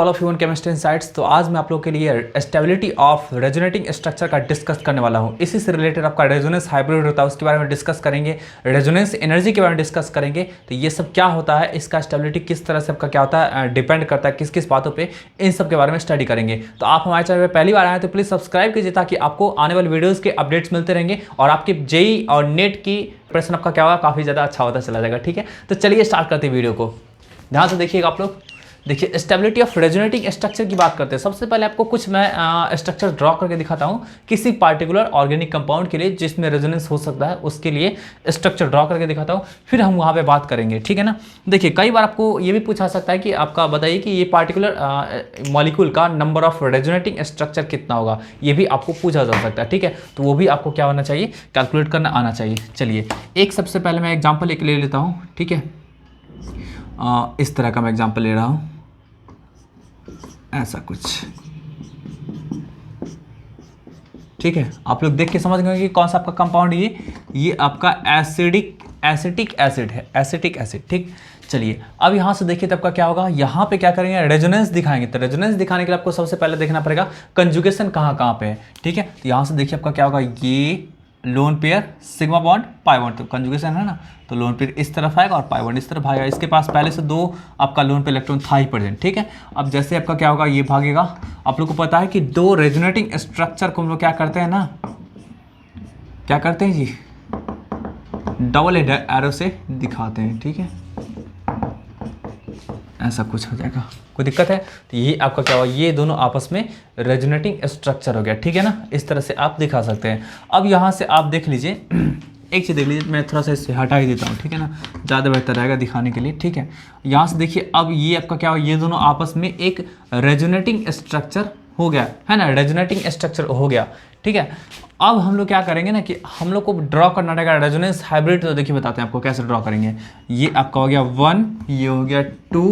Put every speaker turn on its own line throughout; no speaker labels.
All of you in chemistry insights. तो आज मैं आप लोगों के लिए स्टेबिलिटी ऑफ रेजोनेटिंग स्ट्रक्चर का डिस्कस करने वाला हूं। इसी से रिलेटेड आपका रेजोनेंस हाइब्रिड होता है उसके बारे में डिस्कस करेंगे, रेजोनेंस एनर्जी के बारे में डिस्कस करेंगे। तो ये सब क्या होता है, इसका स्टेबिलिटी किस तरह से आपका क्या होता है, डिपेंड करता है किस किस बातों पर, इन सब के बारे में स्टडी करेंगे। तो आप हमारे चैनल पर पहली बार आए तो प्लीज़ सब्सक्राइब कीजिए ताकि आपको आने वाले वीडियोज़ के अपडेट्स मिलते रहेंगे और आपके जेई और नेट की प्रश्न आपका क्या होगा, काफ़ी ज़्यादा अच्छा होता चला जाएगा। ठीक है, तो चलिए स्टार्ट करते हैं वीडियो को। ध्यान से देखिएगा आप लोग। देखिए स्टेबिलिटी ऑफ रेजोनेटिंग स्ट्रक्चर की बात करते हैं। सबसे पहले आपको कुछ मैं स्ट्रक्चर ड्रॉ करके दिखाता हूँ किसी पार्टिकुलर ऑर्गेनिक कंपाउंड के लिए जिसमें रेजोनेंस हो सकता है, उसके लिए स्ट्रक्चर ड्रॉ करके दिखाता हूँ, फिर हम वहाँ पे बात करेंगे। ठीक है ना। देखिए कई बार आपको ये भी पूछा सकता है कि आपका बताइए कि ये पार्टिकुलर मॉलिक्यूल का नंबर ऑफ रेजोनेटिंग स्ट्रक्चर कितना होगा, ये भी आपको पूछा जा सकता है। ठीक है, तो वो भी आपको क्या होना चाहिए, कैलकुलेट करना आना चाहिए। चलिए एक सबसे पहले मैं एग्जाम्पल एक ले लेता हूँ। ठीक है, इस तरह का मैं एग्जाम्पल ले रहा हूँ, ऐसा कुछ। ठीक है, आप लोग देख के समझ गए कि कौन सा आपका कंपाउंड, ये आपका एसिटिक एसिड है, एसिटिक एसिड। ठीक, चलिए अब यहाँ से देखिए तब का क्या होगा, यहाँ पे क्या करेंगे, रेजोनेंस दिखाएंगे। तो रेजोनेंस दिखाने के लिए आपको सबसे पहले देखना पड़ेगा कंजुगेशन कहाँ कहाँ पे है। ठीक है, तो यहाँ से देखिए आपका क्या होगा, ये lone pair sigma bond pi bond, तो कंजुगेशन है ना, तो लोन पेयर इस तरफ आएगा और पाई बॉन्ड इस तरफ आएगा। इसके पास पहले से दो आपका लोन पेयर इलेक्ट्रॉन था ही प्रेजेंट। ठीक है, अब जैसे आपका क्या होगा, ये भागेगा। आप लोग को पता है कि दो रेजोनेटिंग स्ट्रक्चर को हम लोग क्या करते हैं ना, क्या करते हैं जी, डबल एरो से दिखाते हैं। ठीक है, ऐसा कुछ हो जाएगा, कोई दिक्कत है। तो ये आपका क्या हुआ, ये दोनों आपस में रेजोनेटिंग स्ट्रक्चर हो गया। ठीक है ना, इस तरह से आप दिखा सकते हैं। अब यहाँ से आप देख लीजिए, एक चीज़ देख लीजिए, मैं थोड़ा सा इससे हटा ही देता हूँ। ठीक है ना, ज़्यादा बेहतर रहेगा दिखाने के लिए। ठीक है, यहाँ से देखिए अब ये आपका क्या हुआ, ये दोनों आपस में एक रेजोनेटिंग स्ट्रक्चर हो गया है ना, रेजोनेटिंग स्ट्रक्चर हो गया। ठीक है, अब हम लोग क्या करेंगे ना कि हम लोग को ड्रॉ करना रहेगा रेजोनेंस हाइब्रिड। तो देखिए बताते हैं आपको कैसे ड्रॉ करेंगे। ये आपका हो गया 1, ये हो गया 2।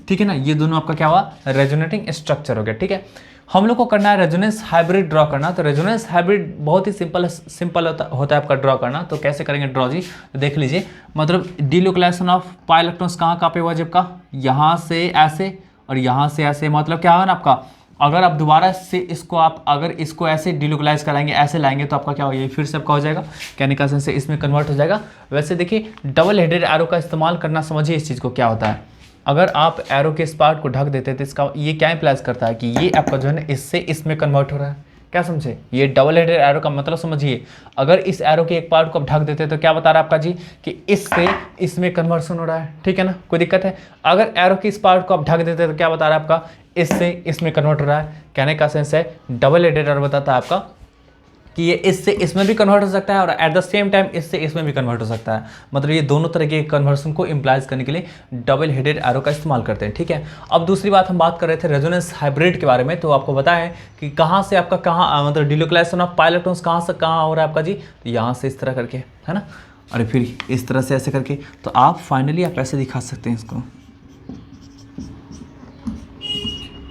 ठीक है ना, ये दोनों आपका क्या हुआ, रेजोनेटिंग स्ट्रक्चर हो गया। ठीक है, हम लोग को करना है रेजोनेंस हाइब्रिड ड्रॉ करना। तो रेजोनेंस हाइब्रिड बहुत ही सिंपल होता है आपका ड्रॉ करना। तो कैसे करेंगे ड्रॉ जी, तो देख लीजिए, मतलब डिलोकेलाइजेशन ऑफ पाई इलेक्ट्रॉन्स कहाँ पे हुआ जब का, यहाँ से ऐसे और यहाँ से ऐसे। मतलब क्या होगा ना आपका, अगर आप दोबारा से इसको अगर इसको ऐसे डिलोकलाइज कराएंगे, ऐसे लाएंगे, तो आपका क्या होगा, ये फिर से आपका हो जाएगा, केमिकल सेंस से इसमें कन्वर्ट हो जाएगा। वैसे देखिए डबल हेडेड एरो का इस्तेमाल करना, समझिए इस चीज़ को क्या होता है। अगर आप एरो के इस पार्ट को ढक देते हैं तो इसका ये क्या इम्प्लाइज करता है कि ये आपका जो है ना इससे इसमें कन्वर्ट हो रहा है। क्या समझे, ये डबल हेडेड एरो का मतलब समझिए, अगर इस एरो के एक पार्ट को आप ढक देते हैं तो क्या बता रहा है आपका जी कि इससे इसमें कन्वर्सन हो रहा है। ठीक है ना, कोई दिक्कत है। अगर एरो के इस पार्ट को आप ढक देते हैं तो क्या बता रहा है आपका, इससे इसमें कन्वर्ट हो रहा है। कहने का सेंस है डबल हेडेड एरो बताता है आपका कि ये इससे इसमें भी कन्वर्ट हो सकता है और एट द सेम टाइम इससे इसमें भी कन्वर्ट हो सकता है। मतलब ये दोनों तरह के कन्वर्सन को इम्प्लाइज करने के लिए डबल हेडेड एरो का इस्तेमाल करते हैं। ठीक है, अब दूसरी बात हम बात कर रहे थे रेजोनेंस हाइब्रिड के बारे में। तो आपको बताएं कि कहाँ से आपका मतलब डिलोकलाइजेशन ऑफ पाई इलेक्ट्रॉन्स कहाँ से कहाँ हो रहा है आपका जी, तो यहाँ से इस तरह करके, है ना, और फिर इस तरह से ऐसे करके। तो आप फाइनली आप ऐसे दिखा सकते हैं इसको।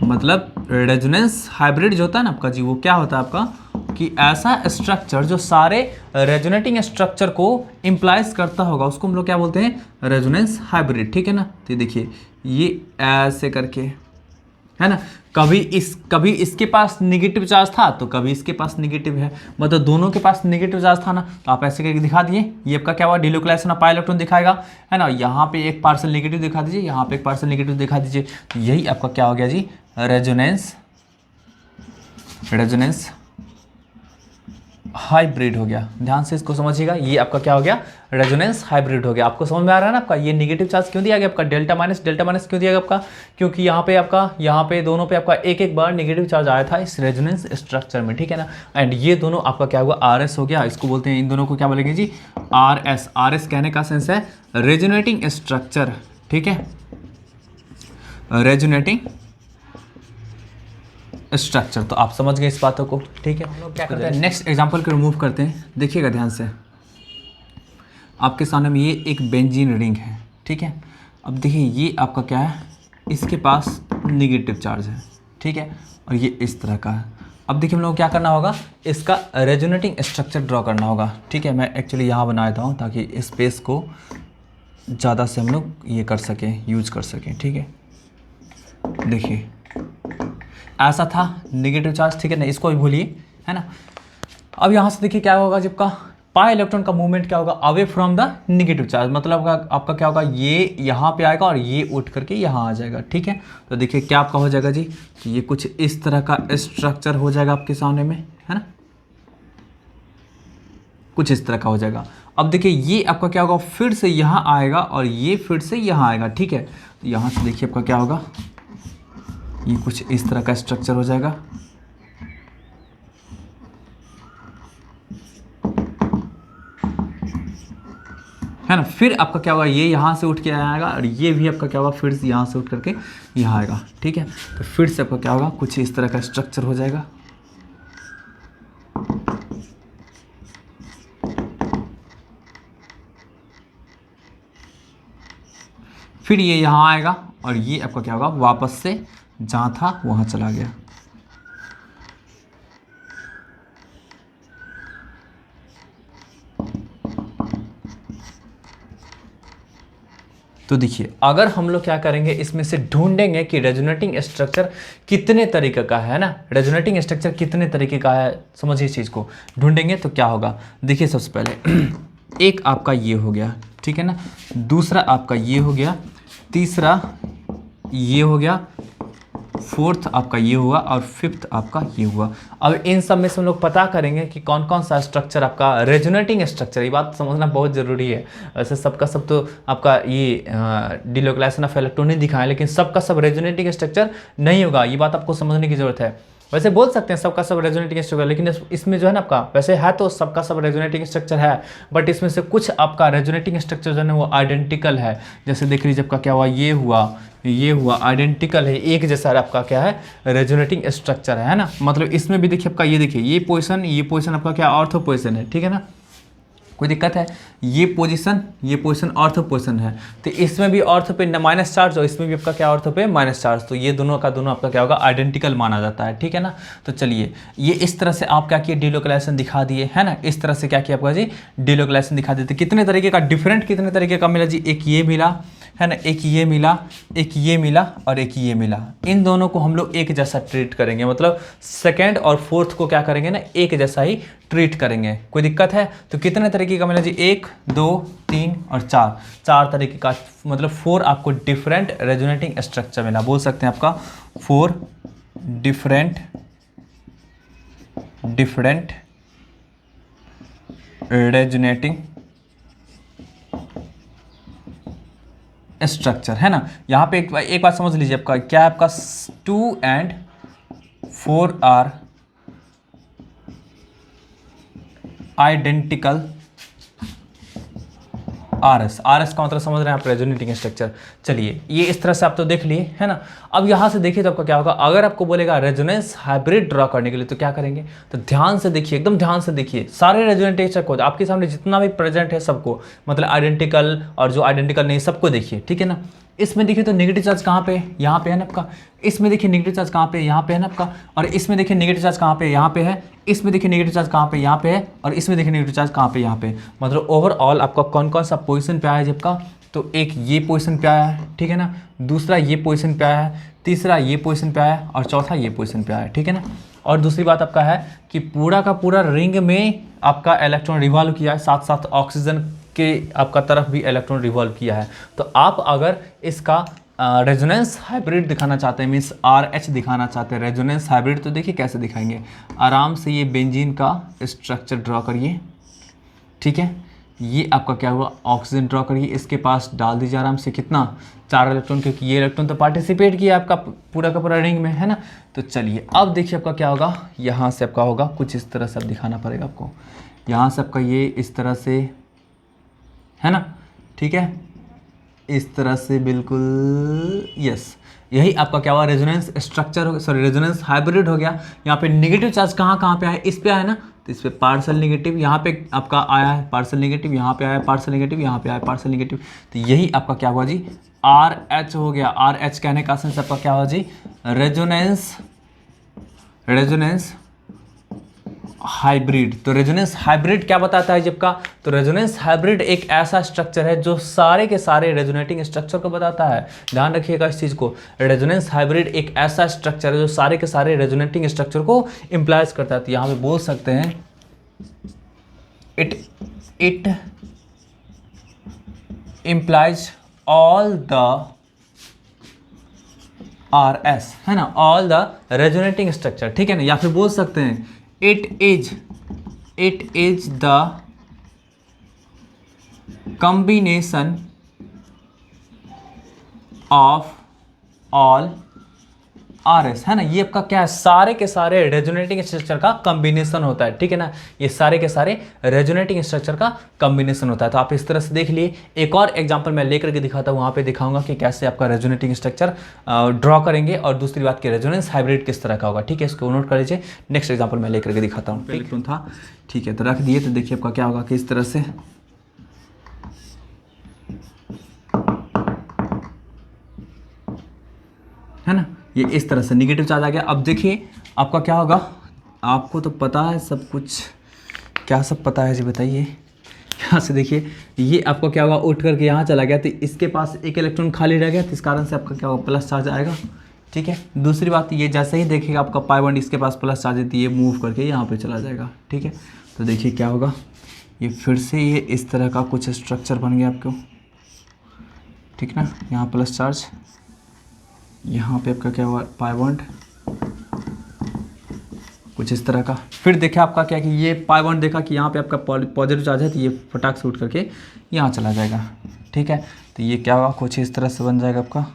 मतलब रेजोनेंस हाइब्रिड जो होता है ना आपका जी, वो क्या होता है आपका कि ऐसा स्ट्रक्चर जो सारे रेजोनेटिंग स्ट्रक्चर को इम्प्लाइज करता होगा, उसको हम लोग क्या बोलते हैं, रेजोनेंस हाइब्रिड। ठीक है ना, तो देखिए ये ऐसे करके, है ना, कभी इसके पास निगेटिव चार्ज था तो कभी इसके पास निगेटिव है, मतलब दोनों के पास निगेटिव चार्ज था ना, तो आप ऐसे करके दिखा दिए। ये आपका क्या हुआ, डिलोकलाइजेशन ऑफ पाई इलेक्ट्रॉन दिखाएगा, है ना, यहाँ पे एक पार्सल निगेटिव दिखा दीजिए, यहाँ पे एक पार्सल निगेटिव दिखा दीजिए। तो यही आपका क्या हो गया जी, रेजोनेंस हाइब्रिड हो गया। ध्यान से इसको समझिएगा, ये आपका क्या हो गया, रेजोनेंस हाइब्रिड हो गया। आपको समझ में आ रहा है ना आपका, ये नेगेटिव चार्ज क्यों दिया गया आपका, डेल्टा माइनस क्यों दिया गया आपका, क्योंकि यहाँ पे आपका, यहाँ पे दोनों पे आपका एक एक बार नेगेटिव चार्ज आया था इस रेजोनेंस स्ट्रक्चर में। ठीक है ना, एंड ये दोनों आपका क्या हुआ, RS हो गया। इसको बोलते हैं, इन दोनों को क्या बोलेंगे जी, RS कहने का सेंस है रेजोनेटिंग स्ट्रक्चर। ठीक है, रेजोनेटिंग स्ट्रक्चर, तो आप समझ गए इस बातों को। ठीक है, हम लोग क्या करते हैं, नेक्स्ट एग्जांपल को रिमूव करते हैं। देखिएगा ध्यान से, आपके सामने में ये एक बेंजीन रिंग है। ठीक है, अब देखिए ये आपका क्या है, इसके पास निगेटिव चार्ज है। ठीक है, और ये इस तरह का है। अब देखिए हम लोग क्या करना होगा, इसका रेजोनेटिंग स्ट्रक्चर ड्रॉ करना होगा। ठीक है, मैं एक्चुअली यहाँ बना देता हूँ ताकि स्पेस को ज़्यादा से हम लोग ये कर सकें, यूज कर सकें। ठीक है, देखिए ऐसा था नेगेटिव चार्ज, ठीक है ना, इसको भी भूलिए, है ना। अब यहाँ से देखिए क्या होगा, जब का पाई इलेक्ट्रॉन का मूवमेंट क्या होगा, away from the negative charge, मतलब आपका क्या होगा, ये यहाँ पे आएगा और ये उठ करके यहाँ आ जाएगा, ठीक है। तो देखिए क्या आपका हो जाएगा जी, कि ये कुछ इस तरह का स्ट्रक्चर हो जाएगा आपके सामने में, है ना, कुछ इस तरह का हो जाएगा। अब देखिए ये आपका क्या होगा, फिर से यहाँ आएगा और ये फिर से यहाँ आएगा, ठीक है। तो यहाँ से देखिए आपका क्या होगा, ये कुछ इस तरह का स्ट्रक्चर हो जाएगा, है ना। फिर आपका क्या होगा, ये यहाँ से उठ के आएगा और ये भी आपका क्या होगा, फिर से यहाँ से उठ करके यहाँ आएगा, ठीक है। तो फिर से आपका क्या होगा, कुछ इस तरह का स्ट्रक्चर हो जाएगा। फिर ये यहाँ आएगा और ये आपका क्या होगा, वापस से जहाँ था वहाँ चला गया। तो देखिए अगर हम लोग क्या करेंगे, इसमें से ढूंढेंगे कि रेजोनेटिंग स्ट्रक्चर कितने तरीके का है ना, रेजोनेटिंग स्ट्रक्चर कितने तरीके का है, समझिए इस चीज़ को ढूंढेंगे तो क्या होगा। देखिए सबसे पहले एक आपका ये हो गया, ठीक है ना, दूसरा आपका ये हो गया, तीसरा ये हो गया, फोर्थ आपका ये हुआ और फिफ्थ आपका ये हुआ। अब इन सब में से हम लोग पता करेंगे कि कौन कौन सा स्ट्रक्चर आपका रेजोनेटिंग स्ट्रक्चर, ये बात समझना बहुत ज़रूरी है। वैसे सबका सब तो आपका ये डिलोकलाइजेशन ऑफ इलेक्ट्रॉन नहीं दिखाया, लेकिन सबका सब रेजोनेटिंग स्ट्रक्चर नहीं होगा, ये बात आपको समझने की जरूरत है। वैसे बोल सकते हैं सबका सब रेजोनेटिंग स्ट्रक्चर, लेकिन इसमें जो है ना आपका, वैसे है तो सबका सब रेजोनेटिंग स्ट्रक्चर है, बट इसमें से कुछ आपका रेजोनेटिंग स्ट्रक्चर जो है ना वो आइडेंटिकल है। जैसे देख लीजिए आपका क्या हुआ, ये हुआ आइडेंटिकल है, एक जैसा आपका क्या है, रेजोनेटिंग स्ट्रक्चर है ना। मतलब इसमें भी देखिए आपका, ये देखिए ये पोजीशन आपका क्या, ऑर्थो पोजीशन है, ठीक है ना, कोई दिक्कत है। ये पोजीशन ऑर्थो पोजीशन है, तो इसमें भी ऑर्थो पे माइनस चार्ज और इसमें भी आपका क्या, ऑर्थो पे माइनस चार्ज, तो ये दोनों का दोनों आपका क्या होगा, आइडेंटिकल माना जाता है, ठीक है ना। तो चलिए ये इस तरह से आप क्या किए, डिलोकलाइजेशन दिखा दिए, है ना, इस तरह से क्या किया आपका जी, डिलोकलाइजेशन दिखा देते। कितने तरीके का डिफरेंट, कितने तरीके का मिला जी, एक ये मिला, है ना, एक ये मिला, एक ये मिला और एक ये मिला। इन दोनों को हम लोग एक जैसा ट्रीट करेंगे, मतलब सेकेंड और फोर्थ को क्या करेंगे ना, एक जैसा ही ट्रीट करेंगे। कोई दिक्कत है? तो कितने तरीके का मिला जी, 1 2 3 और 4 तरीके का, मतलब 4 आपको डिफरेंट रेजोनेटिंग स्ट्रक्चर मिला। बोल सकते हैं आपका 4 डिफरेंट रेजोनेटिंग स्ट्रक्चर, है ना। यहाँ पे एक बात समझ लीजिए, आपका क्या, आपका 2 and 4 आर आइडेंटिकल, आरएस का मतलब समझ रहे हैं आप, रेजोनेटिंग स्ट्रक्चर। चलिए ये इस तरह से आप तो देख लिए, है ना। अब यहाँ से देखिए तो आपका क्या होगा, अगर आपको बोलेगा रेजोनेंस हाइब्रिड ड्रॉ करने के लिए तो क्या करेंगे, तो ध्यान से देखिए, एकदम ध्यान से देखिए, सारे रेजोनेटिंग स्ट्रक्चर आपके सामने जितना भी प्रेजेंट है सबको, मतलब आइडेंटिकल और जो आइडेंटिकल नहीं, सबको देखिए, ठीक है ना। इसमें देखिए तो नेगेटिव चार्ज कहाँ पे, यहाँ पे है ना आपका। इसमें देखिए नेगेटिव चार्ज कहाँ पे, यहाँ पे है ना आपका। और इसमें देखिए नेगेटिव चार्ज कहाँ पे, यहाँ पे है। इसमें देखिए नेगेटिव चार्ज कहाँ पे, यहाँ पे है। और इसमें देखिए नेगेटिव चार्ज कहाँ पे, यहाँ पे। मतलब ओवरऑल आपका कौन कौन सा पोजीशन पे आया है आपका, तो एक ये पोजीशन पे आया है, ठीक है ना, दूसरा ये पोजीशन पे आया है, तीसरा ये पोजीशन पे आया है और चौथा ये पोजीशन पे आया है, ठीक है ना। और दूसरी बात आपका है कि पूरा का पूरा रिंग में आपका इलेक्ट्रॉन रिवॉल्व किया है, साथ साथ ऑक्सीजन के आपका तरफ भी इलेक्ट्रॉन रिवॉल्व किया है। तो आप अगर इसका रेजोनेंस हाइब्रिड दिखाना चाहते हैं, मीन्स RH दिखाना चाहते हैं रेजोनेंस हाइब्रिड, तो देखिए कैसे दिखाएंगे। आराम से ये बेंजीन का स्ट्रक्चर ड्रॉ करिए, ठीक है। ये आपका क्या हुआ, ऑक्सीजन ड्रॉ करिए, इसके पास डाल दीजिए आराम से, कितना, 4 इलेक्ट्रॉन, क्योंकि ये इलेक्ट्रॉन तो पार्टिसिपेट किया आपका पूरा का पूरा रिंग में, है ना। तो चलिए अब देखिए आपका क्या होगा, यहाँ से आपका होगा कुछ इस तरह से, अब दिखाना पड़ेगा आपको। यहाँ से आपका ये इस तरह से, है ना, ठीक है, इस तरह से बिल्कुल, यस, यही आपका क्या हुआ, रेजोनेंस स्ट्रक्चर हो गया, सॉरी रेजोनेंस हाइब्रिड हो गया। यहाँ पे नेगेटिव चार्ज कहाँ कहाँ पे आया, इस पे आया ना, तो इस पे पार्सल नेगेटिव, यहाँ पे आपका आया है पार्सल नेगेटिव, यहाँ पे आया पार्सल नेगेटिव, यहाँ पे आया पार्सल नेगेटिव। तो यही आपका क्या हुआ जी, RH हो गया। RH कहने का सेंस आपका क्या हुआ जी, रेजोनेंस हाइब्रिड। तो रेजोनेंस हाइब्रिड क्या बताता है जब का, तो रेजोनेंस हाइब्रिड एक ऐसा स्ट्रक्चर है जो सारे के सारे रेजोनेटिंग स्ट्रक्चर को बताता है। ध्यान रखिएगा इस चीज़ को, रेजोनेंस हाइब्रिड एक ऐसा स्ट्रक्चर है जो सारे के सारे रेजोनेटिंग स्ट्रक्चर को इम्प्लाइज करता है। तो यहाँ पे बोल सकते हैं it implies all the RS, है ना, all the resonating structure, ठीक है ना। या फिर बोल सकते हैं it is the combination of all RS, है ना। ये आपका क्या है, सारे के सारे रेजोनेटिंग स्ट्रक्चर का कॉम्बिनेशन होता है, ठीक है ना। ये सारे के सारे रेजोनेटिंग स्ट्रक्चर का कॉम्बिनेशन होता है। तो आप इस तरह से देख लिए। एक और एग्जांपल मैं लेकर के दिखाता हूँ, वहाँ पे दिखाऊंगा कि कैसे आपका रेजोनेटिंग स्ट्रक्चर ड्रॉ करेंगे, और दूसरी बात की रेजोनेंस हाइब्रिड किस तरह का होगा, ठीक है। इसको नोट कर लीजिए। नेक्स्ट एग्जाम्पल मैं लेकर के दिखाता हूँ। इलेक्ट्रॉन था, ठीक है, तो रख दिए। तो देखिए आपका क्या होगा कि इस तरह से, है ना, ये इस तरह से निगेटिव चार्ज आ गया। अब देखिए आपका क्या होगा, आपको तो पता है सब कुछ, क्या सब पता है जी बताइए। यहाँ से देखिए ये आपका क्या होगा, उठ करके यहाँ चला गया, तो इसके पास एक इलेक्ट्रॉन खाली रह गया, तो इस कारण से आपका क्या होगा, प्लस चार्ज आएगा, ठीक है। दूसरी बात, ये जैसे ही देखिएगा आपका पाई बॉन्ड इसके पास प्लस चार्ज है, तो ये मूव करके यहाँ पे चला जाएगा, ठीक है। तो देखिए क्या होगा, ये फिर से ये इस तरह का कुछ स्ट्रक्चर बन गया आपको, ठीक ना। यहाँ प्लस चार्ज, यहाँ पे आपका क्या हुआ, पाई बॉन्ड कुछ इस तरह का। फिर देखा आपका क्या कि ये पाई बॉन्ड देखा कि यहाँ पे आपका पॉजिटिव चार्ज है, तो ये फटाक से उठ करके यहाँ चला जाएगा, ठीक है। तो ये क्या होगा, कुछ इस तरह से बन जाएगा आपका।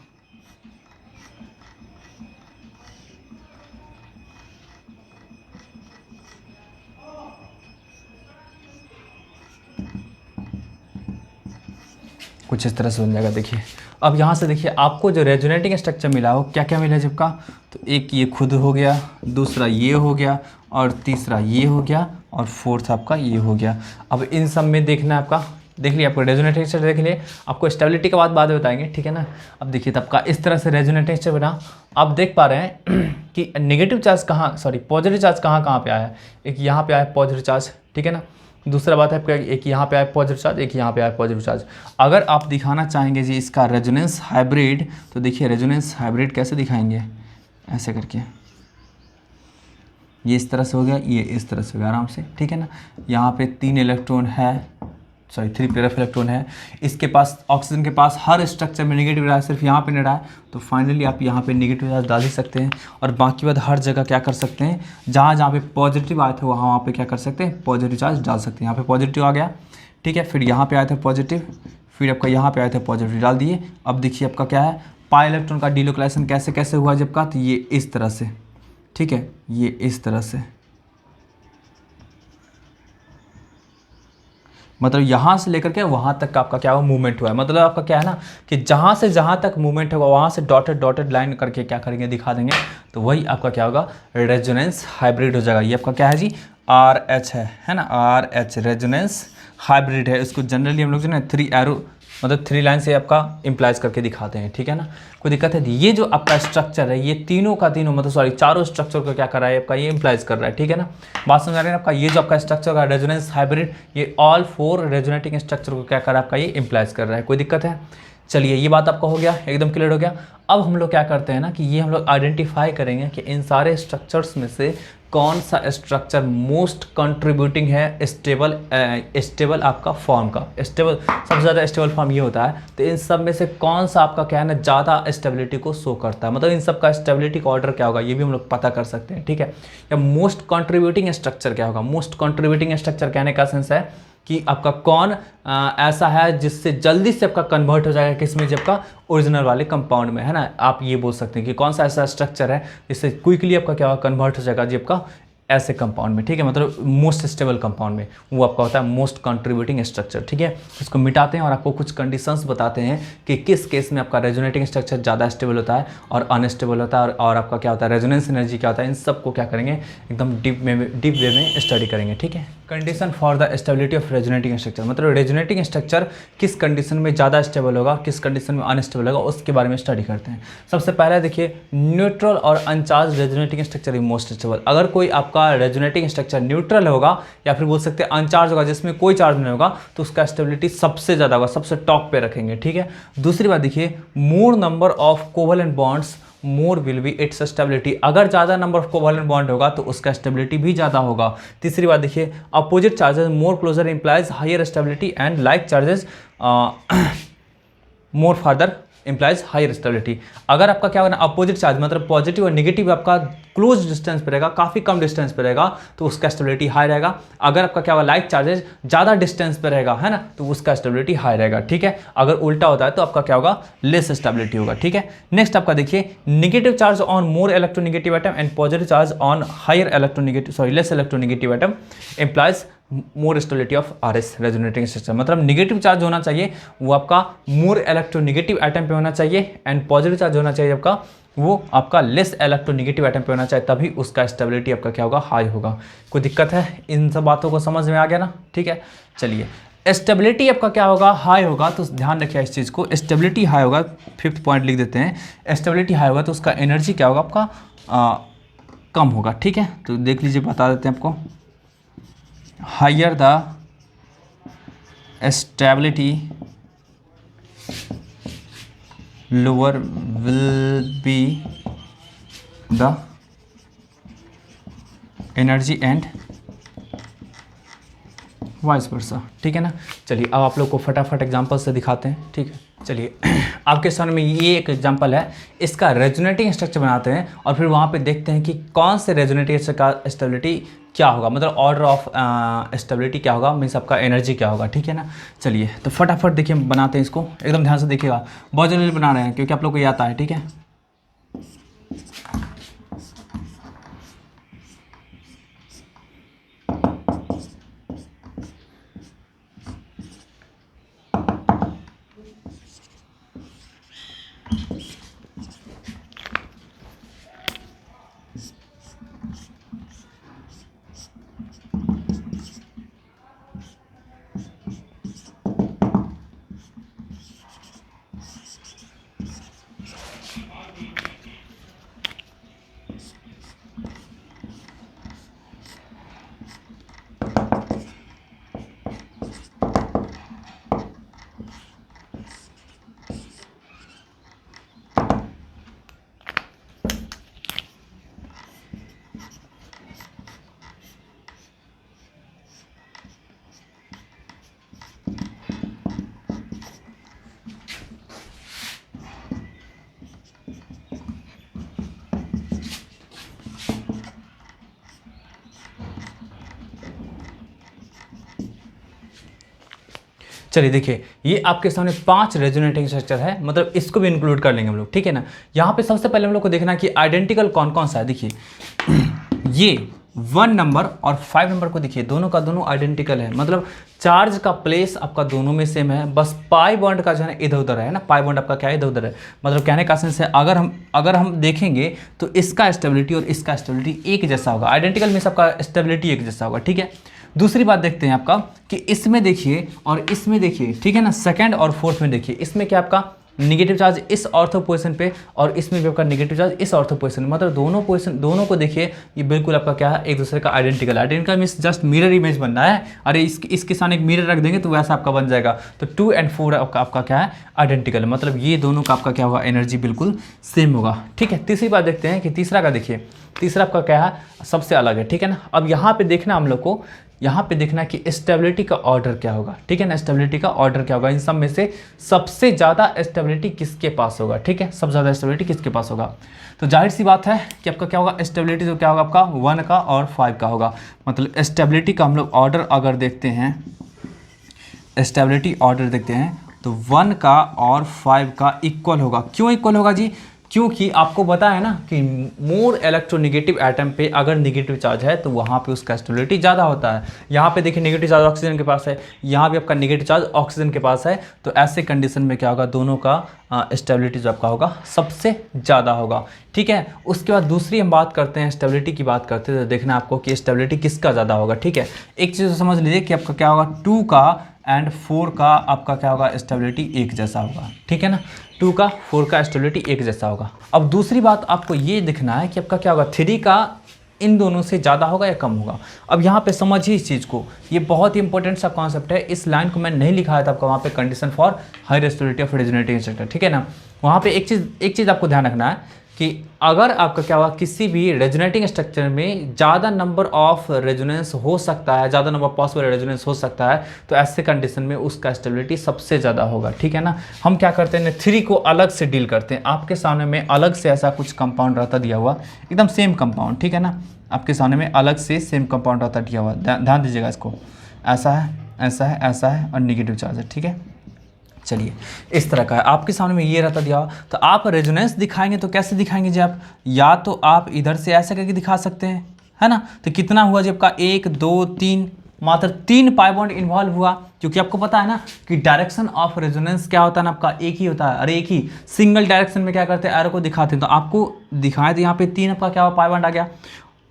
कुछ इस तरह से बन जाएगा। देखिए अब यहाँ से देखिए आपको जो रेजोनेटिंग स्ट्रक्चर मिला हो, क्या क्या मिला जब का, तो एक ये खुद हो गया, दूसरा ये हो गया, और तीसरा ये हो गया, और फोर्थ आपका ये हो गया। अब इन सब में देखना है आपका, देख लिया आपको रेजोनेटिंग स्ट्रक्चर देख लिए। आपको स्टेबिलिटी का बात बाद में बताएंगे, ठीक है ना। अब देखिए तब का इस तरह से रेजोनेटिंग स्ट्रक्चर बना। आप देख पा रहे हैं कि नेगेटिव चार्ज कहाँ, सॉरी पॉजिटिव चार्ज कहाँ कहाँ पे आया है। एक यहाँ पे आया पॉजिटिव चार्ज, ठीक है ना। दूसरा बात है एक यहाँ पे आया पॉजिटिव चार्ज, एक यहाँ पे आया पॉजिटिव चार्ज। अगर आप दिखाना चाहेंगे जी इसका रेजोनेंस हाइब्रिड, तो देखिए रेजोनेंस हाइब्रिड कैसे दिखाएंगे, ऐसे करके, ये इस तरह से हो गया, ये इस तरह से हो गया आराम से, ठीक है ना। यहाँ पे 3 इलेक्ट्रॉन है, सॉरी 3 पेयर ऑफ इलेक्ट्रॉन है, इसके पास ऑक्सीजन के पास हर स्ट्रक्चर में नेगेटिव रहा है, सिर्फ यहाँ पे नहीं रहा है। तो फाइनली आप यहाँ पे नेगेटिव चार्ज डाल ही सकते हैं, और बाकी बात हर जगह क्या कर सकते हैं, जहाँ जहाँ पे पॉजिटिव आए थे वहाँ पे क्या कर सकते हैं, पॉजिटिव चार्ज डाल सकते हैं। यहाँ पे पॉजिटिव आ गया, ठीक है। फिर यहाँ पे आए थे पॉजिटिव, फिर आपका यहाँ पे आए थे पॉजिटिव डाल दिए। अब देखिए आपका क्या है, पाई इलेक्ट्रॉन का डिलोकेलाइजेशन कैसे कैसे हुआ जब का, तो ये इस तरह से, ठीक है, ये इस तरह से, मतलब यहाँ से लेकर के वहाँ तक का आपका क्या हुआ, मूवमेंट हुआ है। मतलब आपका क्या है ना कि जहाँ से जहाँ तक मूवमेंट होगा वहाँ से डॉटेड डॉटेड लाइन करके क्या करेंगे, दिखा देंगे। तो वही आपका क्या होगा, रेजोनेंस हाइब्रिड हो जाएगा। ये आपका क्या है जी, RH है ना, RH रेजोनेंस हाइब्रिड है। इसको जनरली हम लोग जो ना 3 एरो मतलब 3 लाइन से आपका इम्प्लाइज करके दिखाते हैं, ठीक है ना। कोई दिक्कत है, ये जो आपका स्ट्रक्चर है ये तीनों का तीनों मतलब सॉरी चारों स्ट्रक्चर को क्या कर रहा है आपका, ये इम्प्लाइज कर रहा है, ठीक है ना। बात समझ आ रही है आपका। ये जो आपका स्ट्रक्चर का रेजोनेंस हाइब्रिड, ये ऑल 4 रेजोनेटिंग स्ट्रक्चर को क्या कर रहा है आपका, ये इम्प्लाइज कर रहा है। कोई दिक्कत है, चलिए ये बात आपका हो गया, एकदम क्लियर हो गया। अब हम लोग क्या करते हैं ना कि ये हम लोग आइडेंटिफाई करेंगे कि इन सारे स्ट्रक्चर्स में से कौन सा स्ट्रक्चर मोस्ट कंट्रीब्यूटिंग है स्टेबल आपका फॉर्म का, स्टेबल सबसे ज़्यादा स्टेबल फॉर्म ये होता है। तो इन सब में से कौन सा आपका क्या है ना ज़्यादा स्टेबिलिटी को शो करता है, मतलब इन सब का स्टेबिलिटी का ऑर्डर क्या होगा ये भी हम लोग पता कर सकते हैं, ठीक है। या मोस्ट कंट्रीब्यूटिंग स्ट्रक्चर क्या होगा, मोस्ट कंट्रीब्यूटिंग स्ट्रक्चर कहने का सेंस है कि आपका कौन ऐसा है जिससे जल्दी से आपका कन्वर्ट हो जाएगा किसमें, जब का ओरिजिनल वाले कंपाउंड में, है ना। आप ये बोल सकते हैं कि कौन सा ऐसा स्ट्रक्चर है जिससे क्विकली आपका क्या होगा, कन्वर्ट हो जाएगा जब का ऐसे कंपाउंड में, ठीक है। मतलब मोस्ट स्टेबल कंपाउंड में वो आपका होता है मोस्ट कंट्रीब्यूटिंग स्ट्रक्चर, ठीक है। इसको मिटाते हैं और आपको कुछ कंडीशंस बताते हैं कि किस केस में आपका रेजोनेटिंग स्ट्रक्चर ज़्यादा स्टेबल होता है और अनस्टेबल होता है, और आपका क्या होता है रेजोनेंस एनर्जी क्या होता है। इन सब को क्या करेंगे, एकदम डीप वे में स्टडी करेंगे, ठीक है। Condition for the stability of resonating structure, मतलब रेजोनेटिंग स्ट्रक्चर किस कंडीशन में ज़्यादा स्टेबल होगा, किस कंडीशन में अनस्टेबल होगा, उसके बारे में स्टडी करते हैं। सबसे पहले देखिए न्यूट्रल और अनचार्ज resonating structure is most stable. अगर कोई आपका रेजोनेटिंग स्ट्रक्चर न्यूट्रल होगा या फिर बोल सकते हैं अनचार्ज होगा, जिसमें कोई चार्ज नहीं होगा, तो उसका स्टेबिलिटी सबसे ज़्यादा होगा, सबसे टॉप पे रखेंगे, ठीक है। दूसरी बात देखिए मोर number of covalent bonds more will be it's stability. अगर ज़्यादा नंबर ऑफ कोवलेंट बॉन्ड होगा तो उसका स्टेबिलिटी भी ज़्यादा होगा। तीसरी बात देखिए opposite charges more closer implies higher stability and like charges more farther implies higher stability. अगर आपका क्या होगा ना अपोजिट चार्ज मतलब पॉजिटिव और नेगेटिव आपका क्लोज डिस्टेंस पे रहेगा, काफ़ी कम डिस्टेंस पे रहेगा, तो उसका स्टेबिलिटी हाई रहेगा। अगर आपका क्या होगा लाइक चार्जेस ज़्यादा डिस्टेंस पे रहेगा, है ना, तो उसका स्टेबिलिटी हाई रहेगा, ठीक है। अगर उल्टा होता है तो आपका क्या होगा लेस स्टेबिलिटी होगा, ठीक है। नेक्स्ट आपका देखिए negative charge on more electronegative atom and positive charge on higher less electronegative atom implies more stability of RS resonating structure. मतलब नेगेटिव चार्ज होना चाहिए वो आपका मोर इलेक्ट्रोनेगेटिव एटम पे होना चाहिए एंड पॉजिटिव चार्ज होना चाहिए आपका वो आपका लेस इलेक्ट्रोनेगेटिव एटम पे होना चाहिए, तभी उसका स्टेबिलिटी आपका क्या होगा हाई होगा। कोई दिक्कत है इन सब बातों को समझ में आ गया ना, ठीक है। चलिए स्टेबिलिटी आपका क्या होगा हाई होगा, तो ध्यान रखिए इस चीज़ को, स्टेबिलिटी हाई होगा, 5th पॉइंट लिख देते हैं। स्टेबिलिटी हाई होगा तो उसका एनर्जी क्या होगा आपका कम होगा, ठीक है। तो देख लीजिए बता देते हैं आपको, higher the stability lower will be the energy and vice versa, ठीक है ना। चलिए अब आप लोग को फटाफट एग्जांपल से दिखाते हैं, ठीक है। चलिए आपके सामने में ये एक एग्जांपल है, इसका रेजोनेटिंग स्ट्रक्चर बनाते हैं और फिर वहाँ पे देखते हैं कि कौन से रेजोनेटिंग स्ट्रक्चर का स्टेबिलिटी क्या होगा, मतलब ऑर्डर ऑफ स्टेबिलिटी क्या होगा, मीन्स आपका एनर्जी क्या होगा, ठीक है ना। चलिए तो फटाफट देखिए बनाते हैं इसको, एकदम ध्यान से देखिएगा, बहुत जल्दी बना रहे हैं क्योंकि आप लोग को ये आता है, ठीक है। चलिए देखिए ये आपके सामने 5 रेजोनेटिंग स्ट्रक्चर है, मतलब इसको भी इंक्लूड कर लेंगे हम लोग, ठीक है ना। यहाँ पे सबसे पहले हम लोग को देखना कि आइडेंटिकल कौन कौन सा है। देखिए ये 1 नंबर और 5 नंबर को देखिए दोनों का दोनों आइडेंटिकल है, मतलब चार्ज का प्लेस आपका दोनों में सेम है, बस पाई बॉन्ड का जो है इधर उधर है ना, पाई बॉन्ड आपका क्या है इधर उधर है। मतलब कहने का सेंस है अगर हम देखेंगे तो इसका स्टेबिलिटी और इसका स्टेबिलिटी एक जैसा होगा, आइडेंटिकल में सबका स्टेबिलिटी एक जैसा होगा, ठीक है। दूसरी बात देखते हैं आपका कि इसमें देखिए और इसमें देखिए, ठीक है ना, सेकंड और फोर्थ में देखिए, इसमें क्या आपका नेगेटिव चार्ज इस ऑर्थो पोजीशन पे और इसमें भी आपका नेगेटिव चार्ज इस ऑर्थो पोजीशन में, मतलब दोनों को देखिए ये बिल्कुल आपका क्या है एक दूसरे का identical means just mirror image बन रहा है। अरे इसके सामने एक मिरर रख देंगे तो वैसा आपका बन जाएगा। तो 2 और 4 आपका क्या है आइडेंटिकल, मतलब ये दोनों का आपका क्या होगा एनर्जी बिल्कुल सेम होगा, ठीक है। तीसरी बात देखते हैं कि तीसरा का देखिए, तीसरा आपका क्या है सबसे अलग है, ठीक है ना। अब यहाँ पे देखना हम लोग को, यहाँ पे देखना कि स्टेबिलिटी का ऑर्डर क्या होगा, ठीक है ना, स्टेबिलिटी का ऑर्डर क्या होगा, इन सब में से सबसे ज़्यादा स्टेबिलिटी किसके पास होगा, ठीक है, सबसे ज़्यादा स्टेबिलिटी किसके पास होगा। तो जाहिर सी बात है कि आपका क्या होगा स्टेबिलिटी जो क्या होगा आपका 1 का और 5 का होगा। मतलब स्टेबिलिटी का हम लोग ऑर्डर अगर देखते हैं, स्टेबिलिटी ऑर्डर देखते हैं तो 1 का और 5 का इक्वल होगा। क्यों इक्वल होगा जी, क्योंकि आपको पता है ना कि मोर इलेक्ट्रोनेगेटिव एटम पे अगर नेगेटिव चार्ज है तो वहाँ पे उसका स्टेबिलिटी ज़्यादा होता है। यहाँ पे देखिए नेगेटिव चार्ज ऑक्सीजन के पास है, यहाँ भी आपका नेगेटिव चार्ज ऑक्सीजन के पास है, तो ऐसे कंडीशन में क्या होगा दोनों का स्टेबिलिटी जो आपका होगा सबसे ज़्यादा होगा। ठीक है। उसके बाद दूसरी हम बात करते हैं, स्टेबिलिटी की बात करते हैं, तो देखना आपको कि स्टेबिलिटी किसका ज़्यादा होगा। ठीक है, एक चीज़ समझ लीजिए कि आपका क्या होगा, 2 का एंड 4 का आपका क्या होगा, स्टेबिलिटी एक जैसा होगा। ठीक है ना, 2 का 4 का स्टेबिलिटी एक जैसा होगा। अब दूसरी बात आपको ये दिखना है कि आपका क्या होगा, 3 का इन दोनों से ज़्यादा होगा या कम होगा। अब यहाँ पे समझिए इस चीज़ को, ये बहुत ही इंपॉर्टेंट सा कॉन्सेप्ट है। इस लाइन को मैं नहीं लिखा था आपका वहाँ पे, condition for high stability of resonating structure. ठीक है ना, वहाँ पे एक चीज़ आपको ध्यान रखना है कि अगर आपका क्या होगा, किसी भी रेजोनेटिंग स्ट्रक्चर में ज़्यादा नंबर ऑफ रेजोनेंस हो सकता है, ज़्यादा नंबर पॉसिबल रेजोनेंस हो सकता है, तो ऐसे कंडीशन में उसका स्टेबिलिटी सबसे ज़्यादा होगा। ठीक है ना, हम क्या करते हैं, 3 को अलग से डील करते हैं। आपके सामने में अलग से ऐसा कुछ कंपाउंड रहता दिया हुआ, एकदम सेम कंपाउंड। ठीक है ना, आपके सामने में अलग से सेम कंपाउंड रहता दिया हुआ, ध्यान दीजिएगा इसको। ऐसा है, ऐसा है, ऐसा है और निगेटिव चार्ज है। ठीक है, चलिए इस तरह का है, आपके सामने में ये रहता दिया हुआ। तो आप रेजोनेंस दिखाएंगे तो कैसे दिखाएंगे जी आप, या तो आप इधर से ऐसे करके दिखा सकते हैं, है ना। तो कितना हुआ जी आपका, 1 2 3, मात्र 3 पाई बॉन्ड इन्वॉल्व हुआ। क्योंकि आपको पता है ना कि डायरेक्शन ऑफ रेजोनेंस क्या होता है ना, आपका एक ही होता है। अरे एक ही सिंगल डायरेक्शन में क्या करते हैं, एरो को दिखाते हैं। तो आपको दिखाएं तो यहाँ पे 3 आपका क्या हुआ, पाई बॉन्ड आ गया।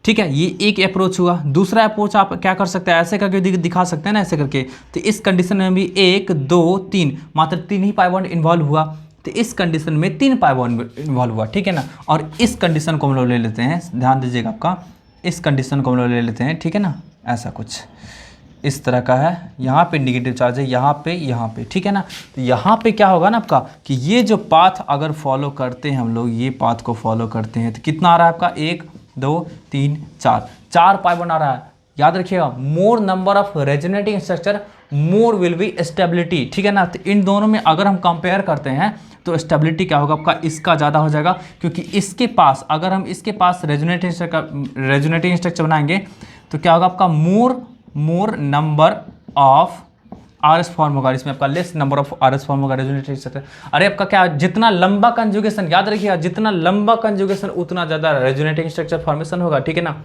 ठीक है, ये एक अप्रोच हुआ। दूसरा अप्रोच आप क्या कर सकते हैं, ऐसे करके दिखा सकते हैं ना, ऐसे करके। तो इस कंडीशन में भी 1 2 3, मात्र 3 ही पाई बॉन्ड इन्वॉल्व हुआ। तो इस कंडीशन में 3 पाई बॉन्ड इन्वॉल्व हुआ। ठीक है ना, और इस कंडीशन को हम लोग ले लेते हैं, ध्यान दीजिएगा आपका, इस कंडीशन को हम लोग ले लेते हैं। ठीक है ना, ऐसा कुछ इस तरह का है। यहाँ पे निगेटिव चार्ज है, यहाँ पे। ठीक है ना, तो यहाँ पे क्या होगा ना आपका, कि ये जो पाथ अगर फॉलो करते हैं हम लोग, ये पाथ को फॉलो करते हैं, तो कितना आ रहा है आपका, 1 2 3 4 पाई बॉन्ड आ रहा है। याद रखिएगा, मोर number of resonating structure more will be stability. ठीक है ना, तो इन दोनों में अगर हम कंपेयर करते हैं तो स्टेबिलिटी क्या होगा आपका, इसका ज़्यादा हो जाएगा। क्योंकि इसके पास, अगर हम इसके पास रेजोनेटिंग स्ट्रक्चर बनाएंगे तो क्या होगा आपका, मोर नंबर ऑफ आरएस फॉर्म होगा, इसमें आपका less number of RS form होगा रेजोनेटिंग स्ट्रक्चर। अरे आपका क्या, जितना लंबा कंजुगेशन, याद रखिएगा, जितना लंबा कंजुगेशन उतना ज़्यादा रेजोनेटिंग स्ट्रक्चर फॉर्मेशन होगा। ठीक है ना,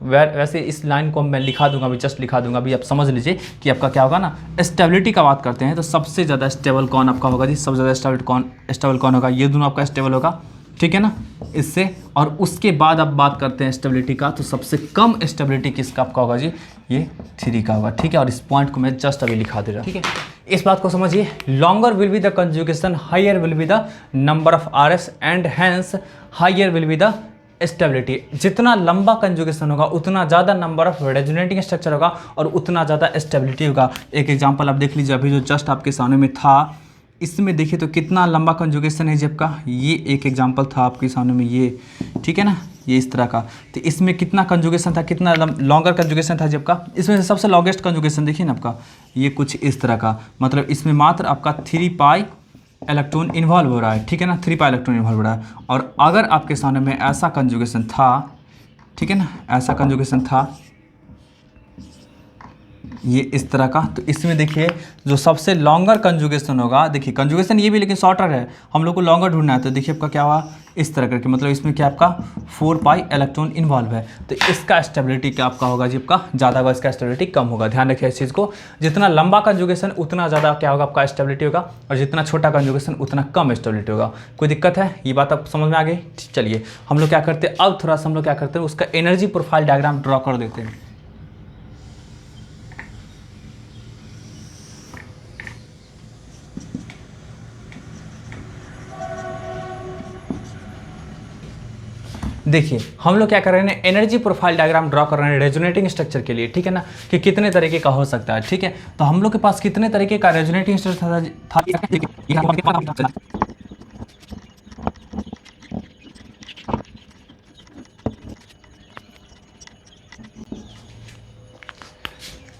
वैसे इस लाइन को मैं लिखा दूंगा, अभी जस्ट लिखा दूंगा, अभी आप समझ लीजिए कि आपका क्या होगा ना। स्टेबिलिटी का बात करते हैं तो सबसे ज़्यादा स्टेबल कौन आपका होगा जी, सबसे ज़्यादा स्टेबल कौन होगा, ये दोनों आपका स्टेबल होगा। ठीक है ना, इससे। और उसके बाद आप बात करते हैं स्टेबिलिटी का, तो सबसे कम स्टेबिलिटी किसका आपका होगा जी, ये 3 का होगा। ठीक है, और इस पॉइंट को मैं जस्ट अभी लिखा दे रहा हूँ। ठीक है, इस बात को समझिए, longer will be the conjugation, higher will be the number of RS and hence higher will be the stability. जितना लंबा कंजुगेशन होगा उतना ज़्यादा नंबर ऑफ रेजोनेटिंग स्ट्रक्चर होगा और उतना ज़्यादा स्टेबिलिटी होगा। एक एग्जांपल आप देख लीजिए, अभी जो जस्ट आपके सामने में था, इसमें देखिए तो कितना लंबा कंजुगेशन है जब का, ये एक एग्जांपल था आपके सामने में ये। ठीक है ना, ये इस तरह का। तो इसमें कितना कंजुगेशन था, कितना लॉन्गर कंजुगेशन था जब का। इसमें से सबसे लॉन्गेस्ट कंजुगेशन देखिए ना आपका, ये कुछ इस तरह का, मतलब इसमें मात्र आपका 3 पाई इलेक्ट्रॉन इन्वॉल्व हो रहा है। ठीक है ना, 3 पाई इलेक्ट्रॉन इन्वॉल्व हो रहा है। और अगर आपके सामने में ऐसा कंजुगेशन था, ठीक है ना, ऐसा कंजुगेशन था ये इस तरह का, तो इसमें देखिए जो सबसे लॉन्गर कंजुगेशन होगा, देखिए कंजुगेशन ये भी लेकिन शॉर्टर है, हम लोग को लॉन्गर ढूंढना है। तो देखिए आपका क्या हुआ, इस तरह करके, मतलब इसमें क्या आपका 4 पाई इलेक्ट्रॉन इन्वॉल्व है। तो इसका स्टेबिलिटी क्या आपका होगा जी, आपका ज़्यादा होगा, इसका स्टेबिलिटी कम होगा। ध्यान रखिए इस चीज़ को, जितना लंबा कंजुगेशन उतना ज़्यादा क्या होगा आपका स्टेबिलिटी होगा, और जितना छोटा कंजुगेशन उतना कम स्टेबिलिटी होगा। कोई दिक्कत है, ये बात आप समझ में आ गई। चलिए हम लोग क्या करते हैं, अब थोड़ा सा हम लोग क्या करते हैं, उसका एनर्जी प्रोफाइल डायग्राम ड्रॉ कर देते हैं। देखिए हम लोग क्या कर रहे हैं, एनर्जी प्रोफाइल डायग्राम ड्रॉ कर रहे हैं रेजोनेटिंग स्ट्रक्चर के लिए। ठीक है ना, कि कितने तरीके का हो सकता है। ठीक है, तो हम लोग के पास कितने तरीके का रेजोनेटिंग स्ट्रक्चर था।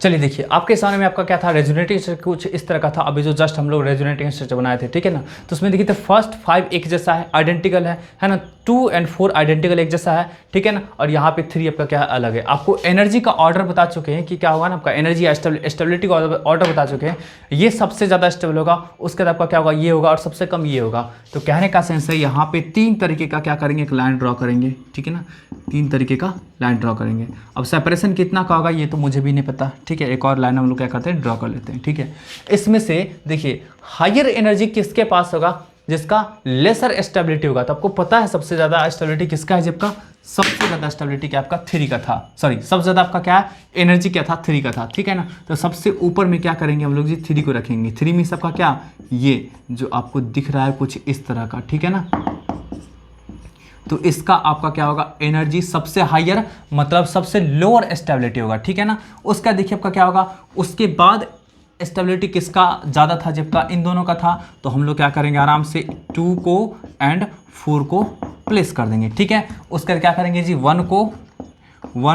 चलिए देखिए, आपके सामने में आपका क्या था, रेजोनेटिंग स्ट्रक्चर कुछ इस तरह का था। अभी जो जस्ट हम लोग रेजोनेटिंग स्ट्रक्चर बनाए थे, ठीक है ना, तो उसमें देखिए तो फर्स्ट 5 एक जैसा है, आइडेंटिकल है ना, 2 और 4 आइडेंटिकल एक जैसा है। ठीक है ना, और यहाँ पे 3 आपका क्या अलग है। आपको एनर्जी का ऑर्डर बता चुके हैं कि क्या होगा ना, आपका एनर्जी स्टेबिलिटी का ऑर्डर बता चुके हैं। ये सबसे ज़्यादा स्टेबल होगा, उसके बाद आपका क्या होगा, ये होगा, और सबसे कम ये होगा। तो कहने का सेंस है, यहाँ पे 3 तरीके का क्या करेंगे, एक लाइन ड्रॉ करेंगे। ठीक है ना, 3 तरीके का लाइन ड्रॉ करेंगे। अब सेपरेशन कितना का होगा ये तो मुझे भी नहीं पता। ठीक है, एक और लाइन हम लोग क्या करते हैं, ड्रॉ कर लेते हैं। ठीक है, इसमें से देखिए हायर एनर्जी किसके पास होगा, जिसका लेसर स्टेबिलिटी होगा। तो आपको पता है सबसे ज़्यादा स्टेबिलिटी किसका है जब का, सबसे ज़्यादा स्टेबिलिटी क्या आपका 3 का था, सॉरी सबसे ज़्यादा आपका क्या है एनर्जी क्या था 3 का था, ठीक है ना। तो सबसे ऊपर में क्या करेंगे हम लोग जी 3 को रखेंगे। 3 में सबका क्या, ये जो आपको दिख रहा है कुछ इस तरह का, ठीक है ना। तो इसका आपका क्या होगा एनर्जी सबसे हायर मतलब सबसे लोअर स्टेबिलिटी होगा, ठीक है ना। उसका देखिए आपका क्या होगा, उसके बाद स्टेबिलिटी किसका ज़्यादा था जबकि इन दोनों का था। तो हम लोग क्या करेंगे आराम से 2 को एंड 4 को प्लेस कर देंगे, ठीक है। उसका क्या करेंगे जी 1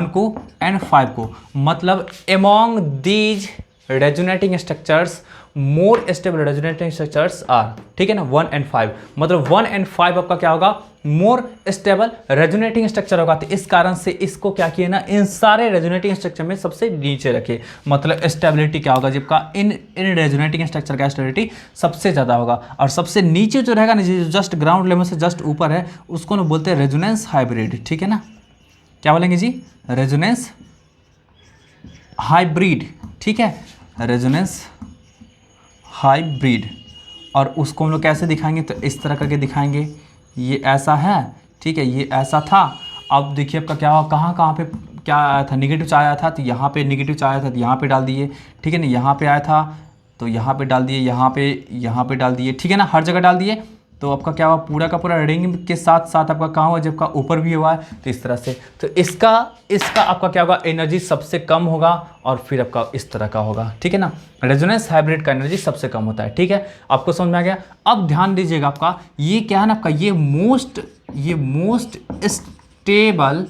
को एंड 5 को, मतलब among these resonating structures more stable resonating structures are, ठीक है ना 1 एंड 5, मतलब 1 एंड 5 आपका क्या होगा मोर स्टेबल रेजोनेटिंग स्ट्रक्चर होगा। तो इस कारण से इसको क्या किए ना इन सारे रेजोनेटिंग स्ट्रक्चर में सबसे नीचे रखे, मतलब स्टेबिलिटी क्या होगा जबकि इन रेजोनेटिंग स्ट्रक्चर का स्टेबिलिटी सबसे ज़्यादा होगा। और सबसे नीचे जो रहेगा ना जो जस्ट ग्राउंड लेवल से जस्ट ऊपर है उसको ना बोलते हैं रेजोनेंस हाइब्रिड, ठीक है ना। क्या बोलेंगे जी रेजोनेंस हाइब्रिड, ठीक है रेजोनेंस हाइब्रिड। और उसको हम लोग कैसे दिखाएंगे, तो इस तरह करके दिखाएंगे, ये ऐसा है, ठीक है ये ऐसा था। अब देखिए आपका क्या हुआ, कहाँ पे क्या आया था निगेटिव आया था, तो यहाँ पे निगेटिव आया था तो यहाँ पे डाल दिए, ठीक है ना। यहाँ पे आया था तो यहाँ पे डाल दिए, यहाँ पे डाल दिए, ठीक है ना, हर जगह डाल दिए। तो आपका क्या हुआ पूरा का पूरा रिंग के साथ साथ आपका कहाँ हुआ जबकि ऊपर भी हुआ है। तो इस तरह से तो इसका आपका क्या होगा एनर्जी सबसे कम होगा और फिर आपका इस तरह का होगा, ठीक है ना। रेजोनेंस हाइब्रिड का एनर्जी सबसे कम होता है, ठीक है। आपको समझ में आ गया। अब ध्यान दीजिएगा आपका ये क्या है ना आपका ये मोस्ट स्टेबल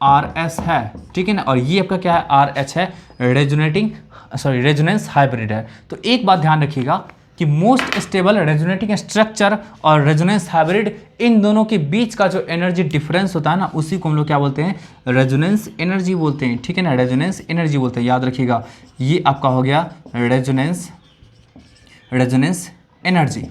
RS है, ठीक है ना। और ये आपका क्या है RH है, रेजोनेंस हाइब्रिड है। तो एक बात ध्यान रखिएगा कि मोस्ट स्टेबल रेजोनेटिंग स्ट्रक्चर और रेजोनेंस हाइब्रिड इन दोनों के बीच का जो एनर्जी डिफरेंस होता है ना उसी को हम लोग क्या बोलते हैं रेजोनेंस एनर्जी बोलते हैं, ठीक है ना। रेजोनेंस एनर्जी बोलते हैं, याद रखिएगा। ये आपका हो गया रेजोनेंस एनर्जी,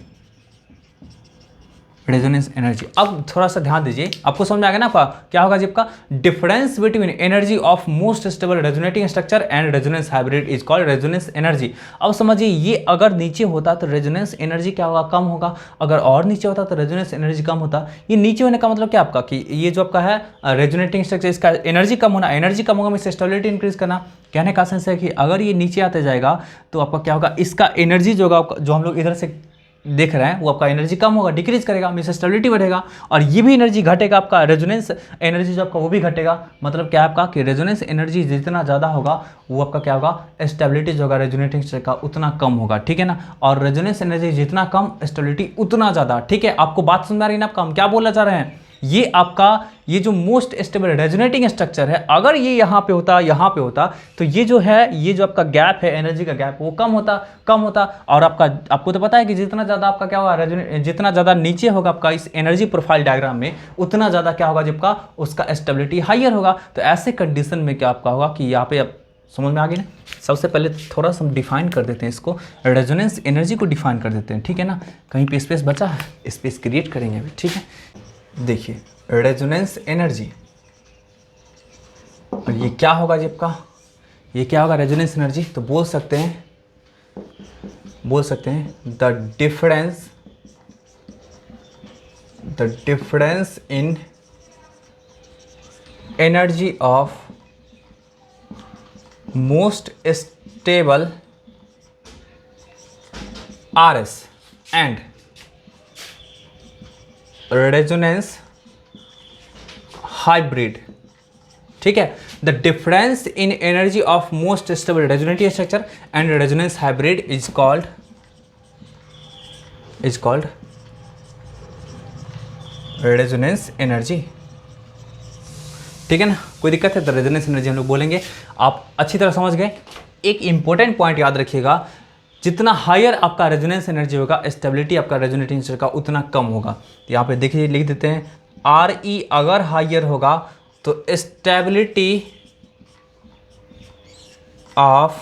रेजोनेंस एनर्जी। अब थोड़ा सा ध्यान दीजिए, आपको समझ में आ गया ना आपका क्या होगा जब का difference between energy of most stable resonating structure and resonance hybrid is called resonance energy. अब समझिए ये अगर नीचे होता तो रेजोनेंस एनर्जी क्या होगा कम होगा, अगर और नीचे होता तो रेजोनेंस एनर्जी कम होता। ये नीचे होने का मतलब क्या आपका कि ये जो आपका है रेजोनेटिंग स्ट्रक्चर इसका एनर्जी कम होना, एनर्जी कम होगा मीन्स स्टेबिलिटी इंक्रीज करना। कहने का सेंस है कि अगर ये नीचे आते जाएगा तो आपका क्या होगा इसका एनर्जी जो होगा जो हम लोग इधर से देख रहे हैं वो आपका एनर्जी कम होगा, डिक्रीज करेगा, मीन्स स्टेबिलिटी बढ़ेगा। और ये भी एनर्जी घटेगा, आपका रेजोनेंस एनर्जी जो आपका वो भी घटेगा। मतलब क्या आपका कि रेजोनेंस एनर्जी जितना ज़्यादा होगा वो आपका क्या होगा स्टेबिलिटी जो होगा रेजोनेटिंग स्ट्रक्चर का उतना कम होगा, ठीक है ना। और रेजोनेंस एनर्जी जितना कम स्टेबिलिटी उतना ज़्यादा, ठीक है। आपको बात समझ आ रही है ना आपका हम क्या बोलना चाह रहे हैं। ये आपका ये जो मोस्ट स्टेबल रेजोनेटिंग स्ट्रक्चर है अगर ये यहाँ पे होता तो ये जो है ये जो आपका गैप है एनर्जी का गैप वो कम होता। और आपको तो पता है कि जितना ज़्यादा आपका क्या होगा जितना ज़्यादा नीचे होगा आपका इस एनर्जी प्रोफाइल डायग्राम में उतना ज़्यादा क्या होगा जबकि उसका स्टेबिलिटी हायर होगा। तो ऐसे कंडीशन में क्या आपका होगा कि यहाँ पे अब समझ में आ गई ना। सबसे पहले थोड़ा सा हम डिफाइन कर देते हैं इसको, रेजोनेंस एनर्जी को डिफाइन कर देते हैं, ठीक है ना। कहीं पे स्पेस बचा है, स्पेस क्रिएट करेंगे अभी, ठीक है। देखिए रेजोनेंस एनर्जी और ये क्या होगा जबकि ये क्या होगा रेजोनेंस एनर्जी। तो बोल सकते हैं the difference in energy of most stable RS and resonance hybrid, ठीक है। The difference in energy of most stable resonating structure and resonance hybrid is called resonance energy, ठीक है ना। कोई दिक्कत है तो रेजोनेंस एनर्जी हम लोग बोलेंगे। आप अच्छी तरह समझ गए। एक इंपॉर्टेंट पॉइंट याद रखिएगा, जितना हायर आपका रेजोनेंस एनर्जी होगा स्टेबिलिटी आपका रेजोनेटिंग स्ट्रक्चर का उतना कम होगा। तो यहाँ पे देखिए लिख देते हैं RE अगर हायर होगा तो स्टेबिलिटी ऑफ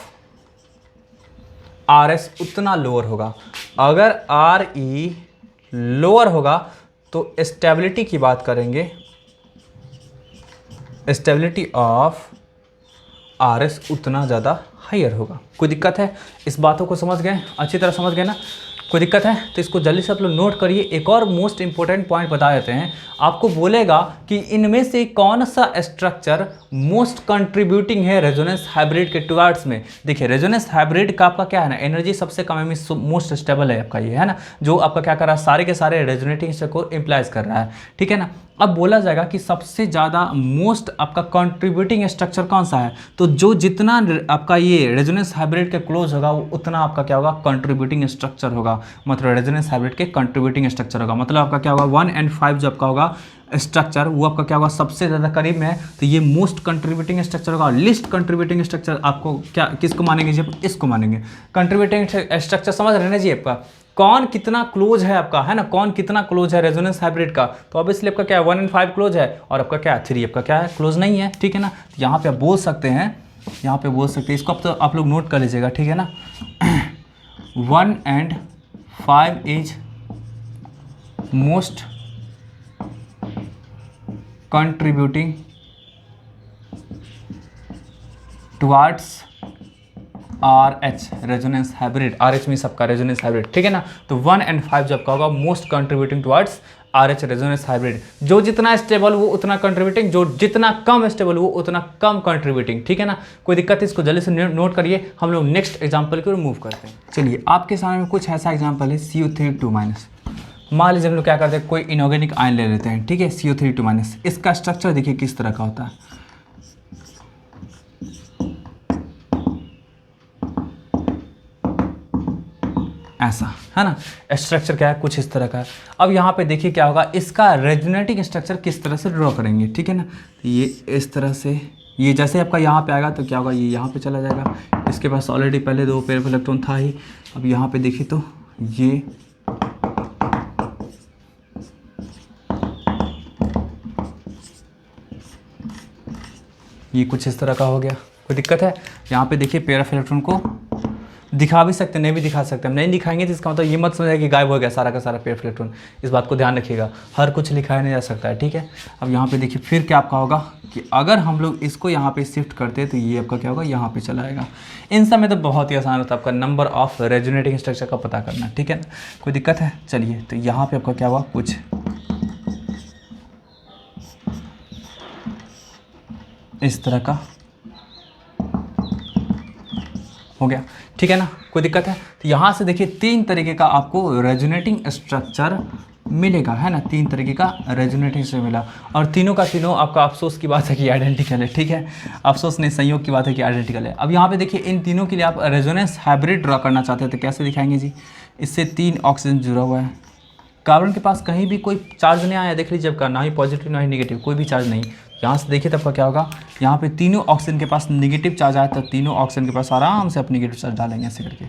RS उतना लोअर होगा। अगर RE लोअर होगा तो स्टेबिलिटी की बात करेंगे, स्टेबिलिटी ऑफ RS उतना ज़्यादा हायर होगा। कोई दिक्कत है, इस बातों को समझ गए, अच्छी तरह समझ गए ना। कोई दिक्कत है तो इसको जल्दी से आप लोग नोट करिए। एक और मोस्ट इंपॉर्टेंट पॉइंट बता देते हैं, आपको बोलेगा कि इनमें से कौन सा स्ट्रक्चर मोस्ट कंट्रीब्यूटिंग है रेजोनेंस हाइब्रिड के टुवर्ड्स में। देखिए रेजोनेंस हाइब्रिड का आपका क्या है ना, एनर्जी सबसे कम है, मोस्ट स्टेबल है आपका ये, है ना, जो आपका क्या कर रहा है, सारे के सारे रेजोनेटिंग स्ट्रक्चर को इम्प्लाइज कर रहा है, ठीक है ना। अब बोला जाएगा कि सबसे ज़्यादा मोस्ट आपका कंट्रीब्यूटिंग स्ट्रक्चर कौन सा है, तो जो जितना आपका ये रेजोनेंस हाइब्रिड के क्लोज होगा वो उतना आपका क्या होगा, कंट्रीब्यूटिंग स्ट्रक्चर होगा, मतलब रेजोनेंस हाइब्रिड के कंट्रीब्यूटिंग स्ट्रक्चर होगा। मतलब आपका क्या होगा 1 और 5 जो आपका होगा स्ट्रक्चर वो आपका क्या होगा, सबसे ज़्यादा करीब में है, तो ये मोस्ट कंट्रीब्यूटिंग स्ट्रक्चर होगा। लिस्ट कंट्रीब्यूटिंग स्ट्रक्चर आपको क्या किसको मानेंगे जी, इसको मानेंगे कंट्रीब्यूटिंग स्ट्रक्चर। समझ रहे हैं ना जी, आपका कौन कितना क्लोज है आपका, है ना, कौन कितना क्लोज है रेजोनेंस हाइब्रिड का, तो ऑब्वियसली आपका क्या है 1 और 5 क्लोज है, और आपका क्या है 3 आपका क्या है क्लोज नहीं है, ठीक है ना। तो यहाँ पे आप बोल सकते हैं, यहाँ पे बोल सकते हैं, इसको अब तो आप लोग नोट कर लीजिएगा, ठीक है ना। 1 और 5 is most contributing towards RH resonance hybrid. RH में सबका रेजोनेंस हाइब्रिड, ठीक है ना। तो 1 और 5 जब का होगा most contributing towards RH resonance hybrid. जो जितना स्टेबल वो उतना कंट्रीब्यूटिंग, जो जितना कम स्टेबल वो उतना कम कंट्रीब्यूटिंग, ठीक है ना। कोई दिक्कत है, इसको जल्दी से नोट करिए। हम लोग नेक्स्ट एग्जाम्पल को मूव करते हैं। चलिए आपके सामने में कुछ ऐसा एग्जाम्पल है CO3 मान लीजिए हम लोग क्या करते हैं, कोई इनऑर्गेनिक आयन ले लेते हैं, ठीक है, CO3 इसका स्ट्रक्चर देखिए किस तरह का होता है, ऐसा, है ना। स्ट्रक्चर क्या है, कुछ इस तरह का है। अब यहाँ पे देखिए क्या होगा, इसका रेजोनेटिंग स्ट्रक्चर किस तरह से ड्रॉ करेंगे, ठीक है ना। तो ये इस तरह से, ये जैसे आपका यहाँ पे आएगा तो क्या होगा, ये यहाँ पे चला जाएगा, इसके पास ऑलरेडी पहले 2 पेयर ऑफ इलेक्ट्रॉन था ही। अब यहाँ पे देखिए तो ये कुछ इस तरह का हो गया। कोई दिक्कत है, यहाँ पे देखिए पेयर ऑफ इलेक्ट्रॉन को दिखा भी सकते हैं, नहीं भी दिखा सकते। हम नहीं दिखाएंगे तो इसका मतलब ये मत समझिए कि गायब हो गया सारा का सारा पेयर ऑफ इलेक्ट्रॉन। इस बात को ध्यान रखिएगा, हर कुछ लिखाया नहीं जा सकता है, ठीक है। अब यहाँ पे देखिए फिर क्या आपका होगा कि अगर हम लोग इसको यहाँ पे शिफ्ट करते हैं तो ये आपका क्या होगा, यहाँ पे चला आएगा। इन सब में तो बहुत ही आसान होता है आपका नंबर ऑफ रेजोनेटिंग स्ट्रक्चर का पता करना, ठीक है ना। कोई दिक्कत है, चलिए तो यहाँ पे आपका क्या हुआ, कुछ इस तरह का हो गया, ठीक है ना। कोई दिक्कत है, तो यहाँ से देखिए 3 तरीके का आपको रेजोनेटिंग स्ट्रक्चर मिलेगा, है ना। 3 तरीके का रेजोनेटिंग स्ट्रक्चर मिला, और तीनों का तीनों आपका अफसोस की बात है कि आइडेंटिकल है, ठीक है। अफसोस नहीं, संयोग की बात है कि आइडेंटिकल है। अब यहाँ पे देखिए इन तीनों के लिए आप रेजोनेंस हाइब्रिड ड्रॉ करना चाहते हैं तो कैसे दिखाएंगे जी, इससे 3 ऑक्सीजन जुड़ा हुआ है, कार्बन के पास कहीं भी कोई चार्ज नहीं आया, देख लीजिए आपका, ना ही पॉजिटिव ना ही नेगेटिव, कोई भी चार्ज नहीं। यहाँ से देखिए तब का क्या होगा, यहाँ पे तीनों ऑक्सीजन के पास नेगेटिव चार्ज आया तो तीनों ऑक्सीजन के पास आराम से अपनी नेगेटिव चार्ज डालेंगे ऐसे करके,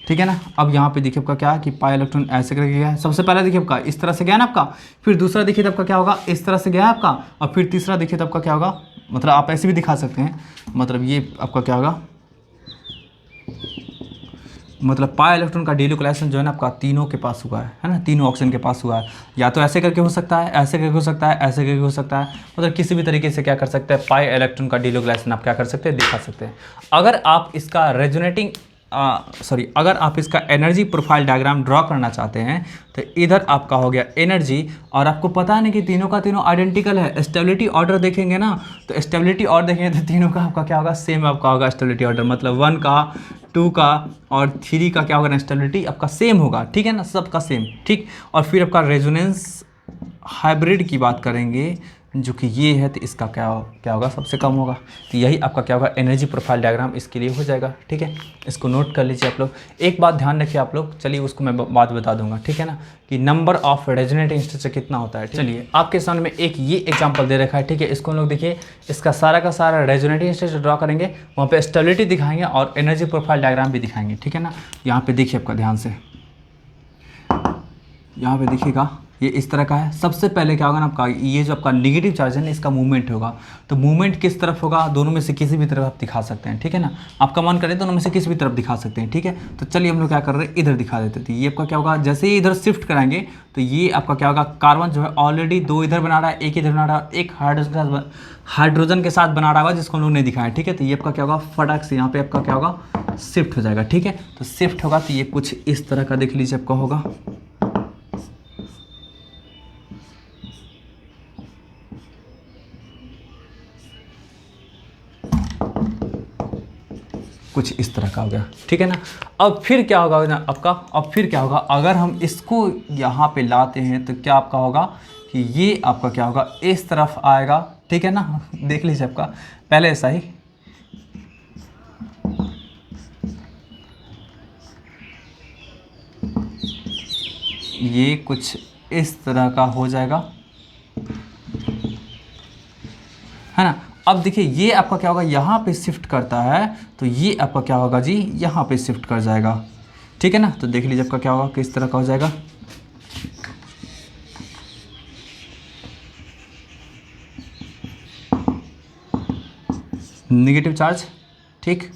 ठीक है ना। अब यहाँ पे देखिए आपका क्या है कि पाई इलेक्ट्रॉन ऐसे करके गया है। सबसे पहले देखिए आपका इस तरह से गया ना आपका, फिर दूसरा देखिए तब का क्या होगा, इस तरह से गया है आपका, और फिर तीसरा देखिए तब का क्या होगा, मतलब आप ऐसे भी दिखा सकते हैं, मतलब ये आपका क्या होगा, मतलब पाई इलेक्ट्रॉन का डिलोकलाइजेशन जो है ना आपका तीनों के पास हुआ है ना, तीनों ऑक्सीजन के पास हुआ है। या तो ऐसे करके हो सकता है, ऐसे करके हो सकता है, ऐसे करके हो सकता है, मतलब किसी भी तरीके से क्या कर सकते हैं, पाई इलेक्ट्रॉन का डिलोकलाइजेशन आप क्या कर सकते हैं, दिखा सकते हैं। अगर आप इसका रेजोनेटिंग अगर आप इसका एनर्जी प्रोफाइल डायग्राम ड्रॉ करना चाहते हैं तो इधर आपका हो गया एनर्जी, और आपको पता है ना कि तीनों का तीनों आइडेंटिकल है। स्टेबिलिटी ऑर्डर देखेंगे ना, तो स्टेबिलिटी ऑर्डर देखेंगे तो तीनों का आपका क्या होगा, सेम आपका होगा स्टेबिलिटी ऑर्डर, मतलब 1 का 2 का और 3 का क्या होगा ना, स्टेबिलिटी आपका सेम होगा, ठीक है ना, सबका सेम, ठीक। और फिर आपका रेजोनेंस हाइब्रिड की बात करेंगे जो कि ये है, तो इसका क्या होगा, सबसे कम होगा। तो यही आपका क्या होगा, एनर्जी प्रोफाइल डायग्राम इसके लिए हो जाएगा, ठीक है। इसको नोट कर लीजिए आप लोग। एक बात ध्यान रखिए आप लोग, चलिए उसको मैं बात बता दूंगा, ठीक है ना, कि नंबर ऑफ रेजोनेटिंग स्ट्रक्चर कितना होता है। चलिए आपके सामने में एक ये एग्जाम्पल दे रखा है, ठीक है। इसको हम लोग देखिए, इसका सारा का सारा रेजोनेटिंग स्ट्रक्चर ड्रॉ करेंगे, वहाँ पे स्टेबिलिटी दिखाएंगे और एनर्जी प्रोफाइल डायग्राम भी दिखाएंगे, ठीक है ना। यहाँ पे देखिए आपका ध्यान से, यहाँ पे देखिएगा ये इस तरह का है। सबसे पहले क्या होगा ना आपका, ये जो आपका नेगेटिव चार्ज है ना, इसका मूवमेंट होगा। तो मूवमेंट किस तरफ होगा, दोनों में से किसी भी तरफ आप दिखा सकते हैं, ठीक है ना। आपका मन करे दोनों में से किसी भी तरफ दिखा सकते हैं, ठीक है। तो चलिए हम लोग क्या कर रहे हैं, इधर दिखा देते थे। ये आपका क्या होगा, जैसे ही इधर शिफ्ट कराएंगे तो ये आपका क्या होगा, कार्बन जो है ऑलरेडी 2 इधर बना रहा है, एक इधर बना रहा है, एक हाइड्रोजन के साथ बना रहा होगा जिसको हम लोग नहीं दिखाया, ठीक है। तो ये आपका क्या होगा, फटाक से यहाँ पे आपका क्या होगा, शिफ्ट हो जाएगा, ठीक है। तो शिफ्ट होगा तो ये कुछ इस तरह का देख लीजिए आपका होगा। कुछ इस तरह का हो गया, ठीक है ना। अब फिर क्या होगा ना आपका, अब फिर क्या होगा, अगर हम इसको यहाँ पे लाते हैं तो क्या आपका होगा कि ये आपका क्या होगा, इस तरफ आएगा, ठीक है ना। देख लीजिए आपका पहले ऐसा ही, ये कुछ इस तरह का हो जाएगा, है ना। अब देखिए ये आपका क्या होगा, यहाँ पे शिफ्ट करता है तो ये आपका क्या होगा जी, यहाँ पे शिफ्ट कर जाएगा, ठीक है ना। तो देख लीजिए आपका क्या होगा, किस तरह का हो जाएगा। नेगेटिव चार्ज, ठीक,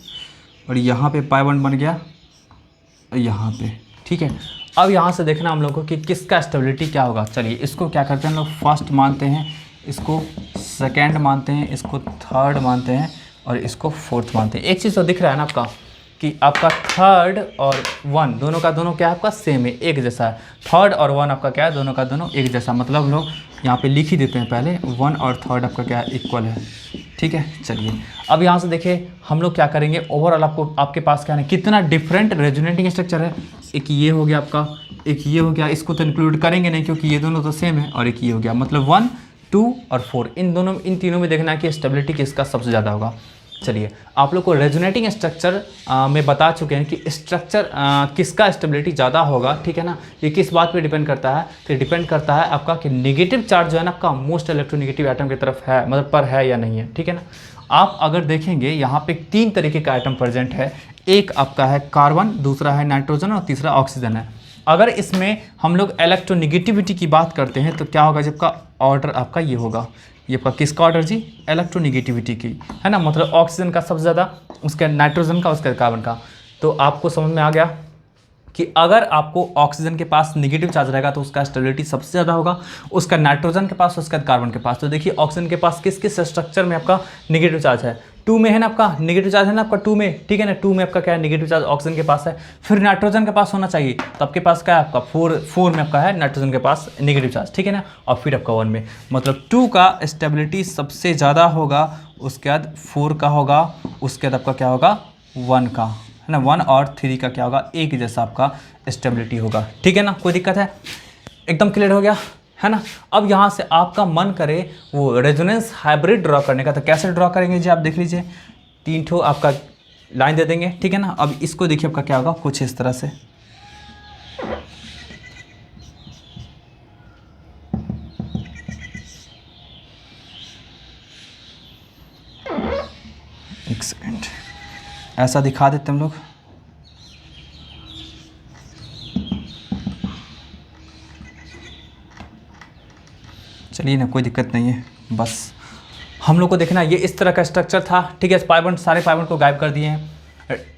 और यहाँ पे पाई बॉन्ड बन गया यहाँ पे, ठीक है। अब यहाँ से देखना हम लोग को कि किसका स्टेबिलिटी क्या होगा। चलिए इसको क्या करते हैं हम लोग, फर्स्ट मानते हैं, इसको सेकेंड मानते हैं, इसको थर्ड मानते हैं और इसको फोर्थ मानते हैं। एक चीज़ तो दिख रहा है ना आपका कि आपका थर्ड और वन दोनों का दोनों क्या है आपका सेम है, एक जैसा है। थर्ड और वन आपका क्या है, दोनों का दोनों एक जैसा, मतलब हम लोग यहाँ पे लिख ही देते हैं पहले, वन और थर्ड आपका क्या है, इक्वल है, ठीक है। चलिए अब यहाँ से देखिए हम लोग क्या करेंगे, ओवरऑल आपको आपके पास क्या है, कितना डिफरेंट रेजोनेटिंग स्ट्रक्चर है। एक ये हो गया आपका, एक ये हो गया, इसको तो इंक्लूड करेंगे नहीं क्योंकि ये दोनों तो सेम है, और एक ये हो गया, मतलब 1, 2 और 4, इन तीनों में देखना है कि स्टेबिलिटी किसका सबसे ज़्यादा होगा। चलिए आप लोग को रेजोनेटिंग स्ट्रक्चर में बता चुके हैं कि स्ट्रक्चर किसका स्टेबिलिटी ज़्यादा होगा, ठीक है ना। ये किस बात पे डिपेंड करता है, तो डिपेंड करता है आपका कि नेगेटिव चार्ज जो है ना आपका मोस्ट इलेक्ट्रोनेगेटिव एटम की तरफ है, मतलब पर है या नहीं है, ठीक है ना। आप अगर देखेंगे यहाँ पे 3 तरीके का एटम प्रेजेंट है, एक आपका है कार्बन, दूसरा है नाइट्रोजन और तीसरा ऑक्सीजन है। अगर इसमें हम लोग इलेक्ट्रोनेगेटिविटी की बात करते हैं तो क्या होगा, जबका ऑर्डर आपका ये होगा, ये आपका किसका ऑर्डर जी, इलेक्ट्रोनेगेटिविटी की, है ना। मतलब ऑक्सीजन का सबसे ज़्यादा, उसके नाइट्रोजन का, उसके कार्बन का। तो आपको समझ में आ गया कि अगर आपको ऑक्सीजन के पास नेगेटिव चार्ज रहेगा तो उसका स्टेबिलिटी सबसे ज़्यादा होगा, उसका नाइट्रोजन के पास, उसका कार्बन के पास। तो देखिए ऑक्सीजन के पास किस किस स्ट्रक्चर में आपका नेगेटिव चार्ज है, 2 में है ना आपका नेगेटिव चार्ज है ना आपका 2 में, ठीक है ना। 2 में आपका क्या है, नेगेटिव चार्ज ऑक्सीजन के पास है। फिर नाइट्रोजन के पास होना चाहिए, तो आपके पास क्या है आपका 4 में आपका है नाइट्रोजन के पास नेगेटिव चार्ज, ठीक है ना। और फिर आपका 1 में, मतलब 2 का स्टेबिलिटी सबसे ज़्यादा होगा, उसके बाद 4 का होगा, उसके बाद आपका क्या होगा 1 का, है ना। 1 और 3 का क्या होगा, एक जैसा आपका स्टेबिलिटी होगा, ठीक है ना। कोई दिक्कत है, एकदम क्लियर हो गया, है ना। अब यहाँ से आपका मन करे वो रेजोनेंस हाइब्रिड ड्रॉ करने का, तो कैसे ड्रॉ करेंगे जी, आप देख लीजिए 3 ठो आपका लाइन दे देंगे, ठीक है ना। अब इसको देखिए आपका क्या होगा, कुछ इस तरह से, एक सेकेंड ऐसा दिखा देते हम लोग। चलिए ना, कोई दिक्कत नहीं है, बस हम लोग को देखना ये इस तरह का स्ट्रक्चर था, ठीक है। पाइबॉन्ड, सारे पाइबॉन्ड को गायब कर दिए हैं।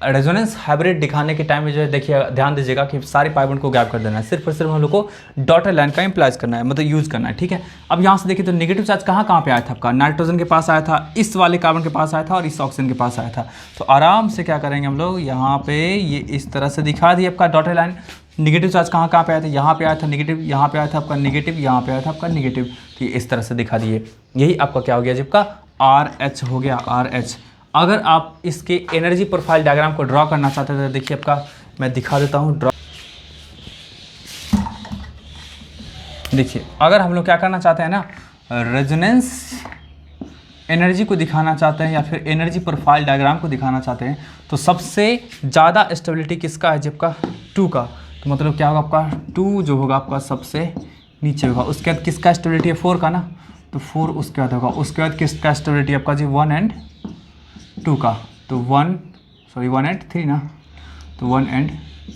रेजोनेंस हाइब्रिड दिखाने के टाइम में जो है देखिए ध्यान दीजिएगा कि सारे पाइबॉन्ड को गायब कर देना है, सिर्फ और सिर्फ हम लोग को डॉटेड लाइन का इम्प्लाइज करना है, मतलब यूज़ करना है, ठीक है। अब यहाँ से देखिए तो नेगेटिव चार्ज कहाँ पे आया था आपका, नाइट्रोजन के पास आया था, इस वाले कार्बन के पास आया था और इस ऑक्सीजन के पास आया था। तो आराम से क्या करेंगे हम लोग, यहाँ पे ये इस तरह से दिखा दिए आपका डॉटेड लाइन। नेगेटिव चार्ज कहाँ पे आया था, यहाँ पे आया था नेगेटिव, यहाँ पे आया था आपका नेगेटिव, यहाँ पे आया था आपका नेगेटिव, तो इस तरह से दिखा दिए। यही आपका क्या हो गया, जबका RH हो गया, RH। अगर आप इसके एनर्जी प्रोफाइल डायग्राम को ड्रॉ करना चाहते हैं तो देखिए आपका मैं दिखा देता हूँ ड्रॉ। देखिए अगर हम लोग क्या करना चाहते हैं ना, रेजोनेंस एनर्जी को दिखाना चाहते हैं या फिर एनर्जी प्रोफाइल डायग्राम को दिखाना चाहते हैं, तो सबसे ज़्यादा स्टेबिलिटी किसका है, जबका 2 का। तो मतलब क्या होगा आपका 2 जो होगा आपका सबसे नीचे होगा। उसके बाद किसका स्टेबिलिटी है, 4 का ना, तो 4 उसके बाद होगा। उसके बाद किसका स्टेबिलिटी आपका जी 1 और 2 का, तो 1 और 3 ना, तो 1 और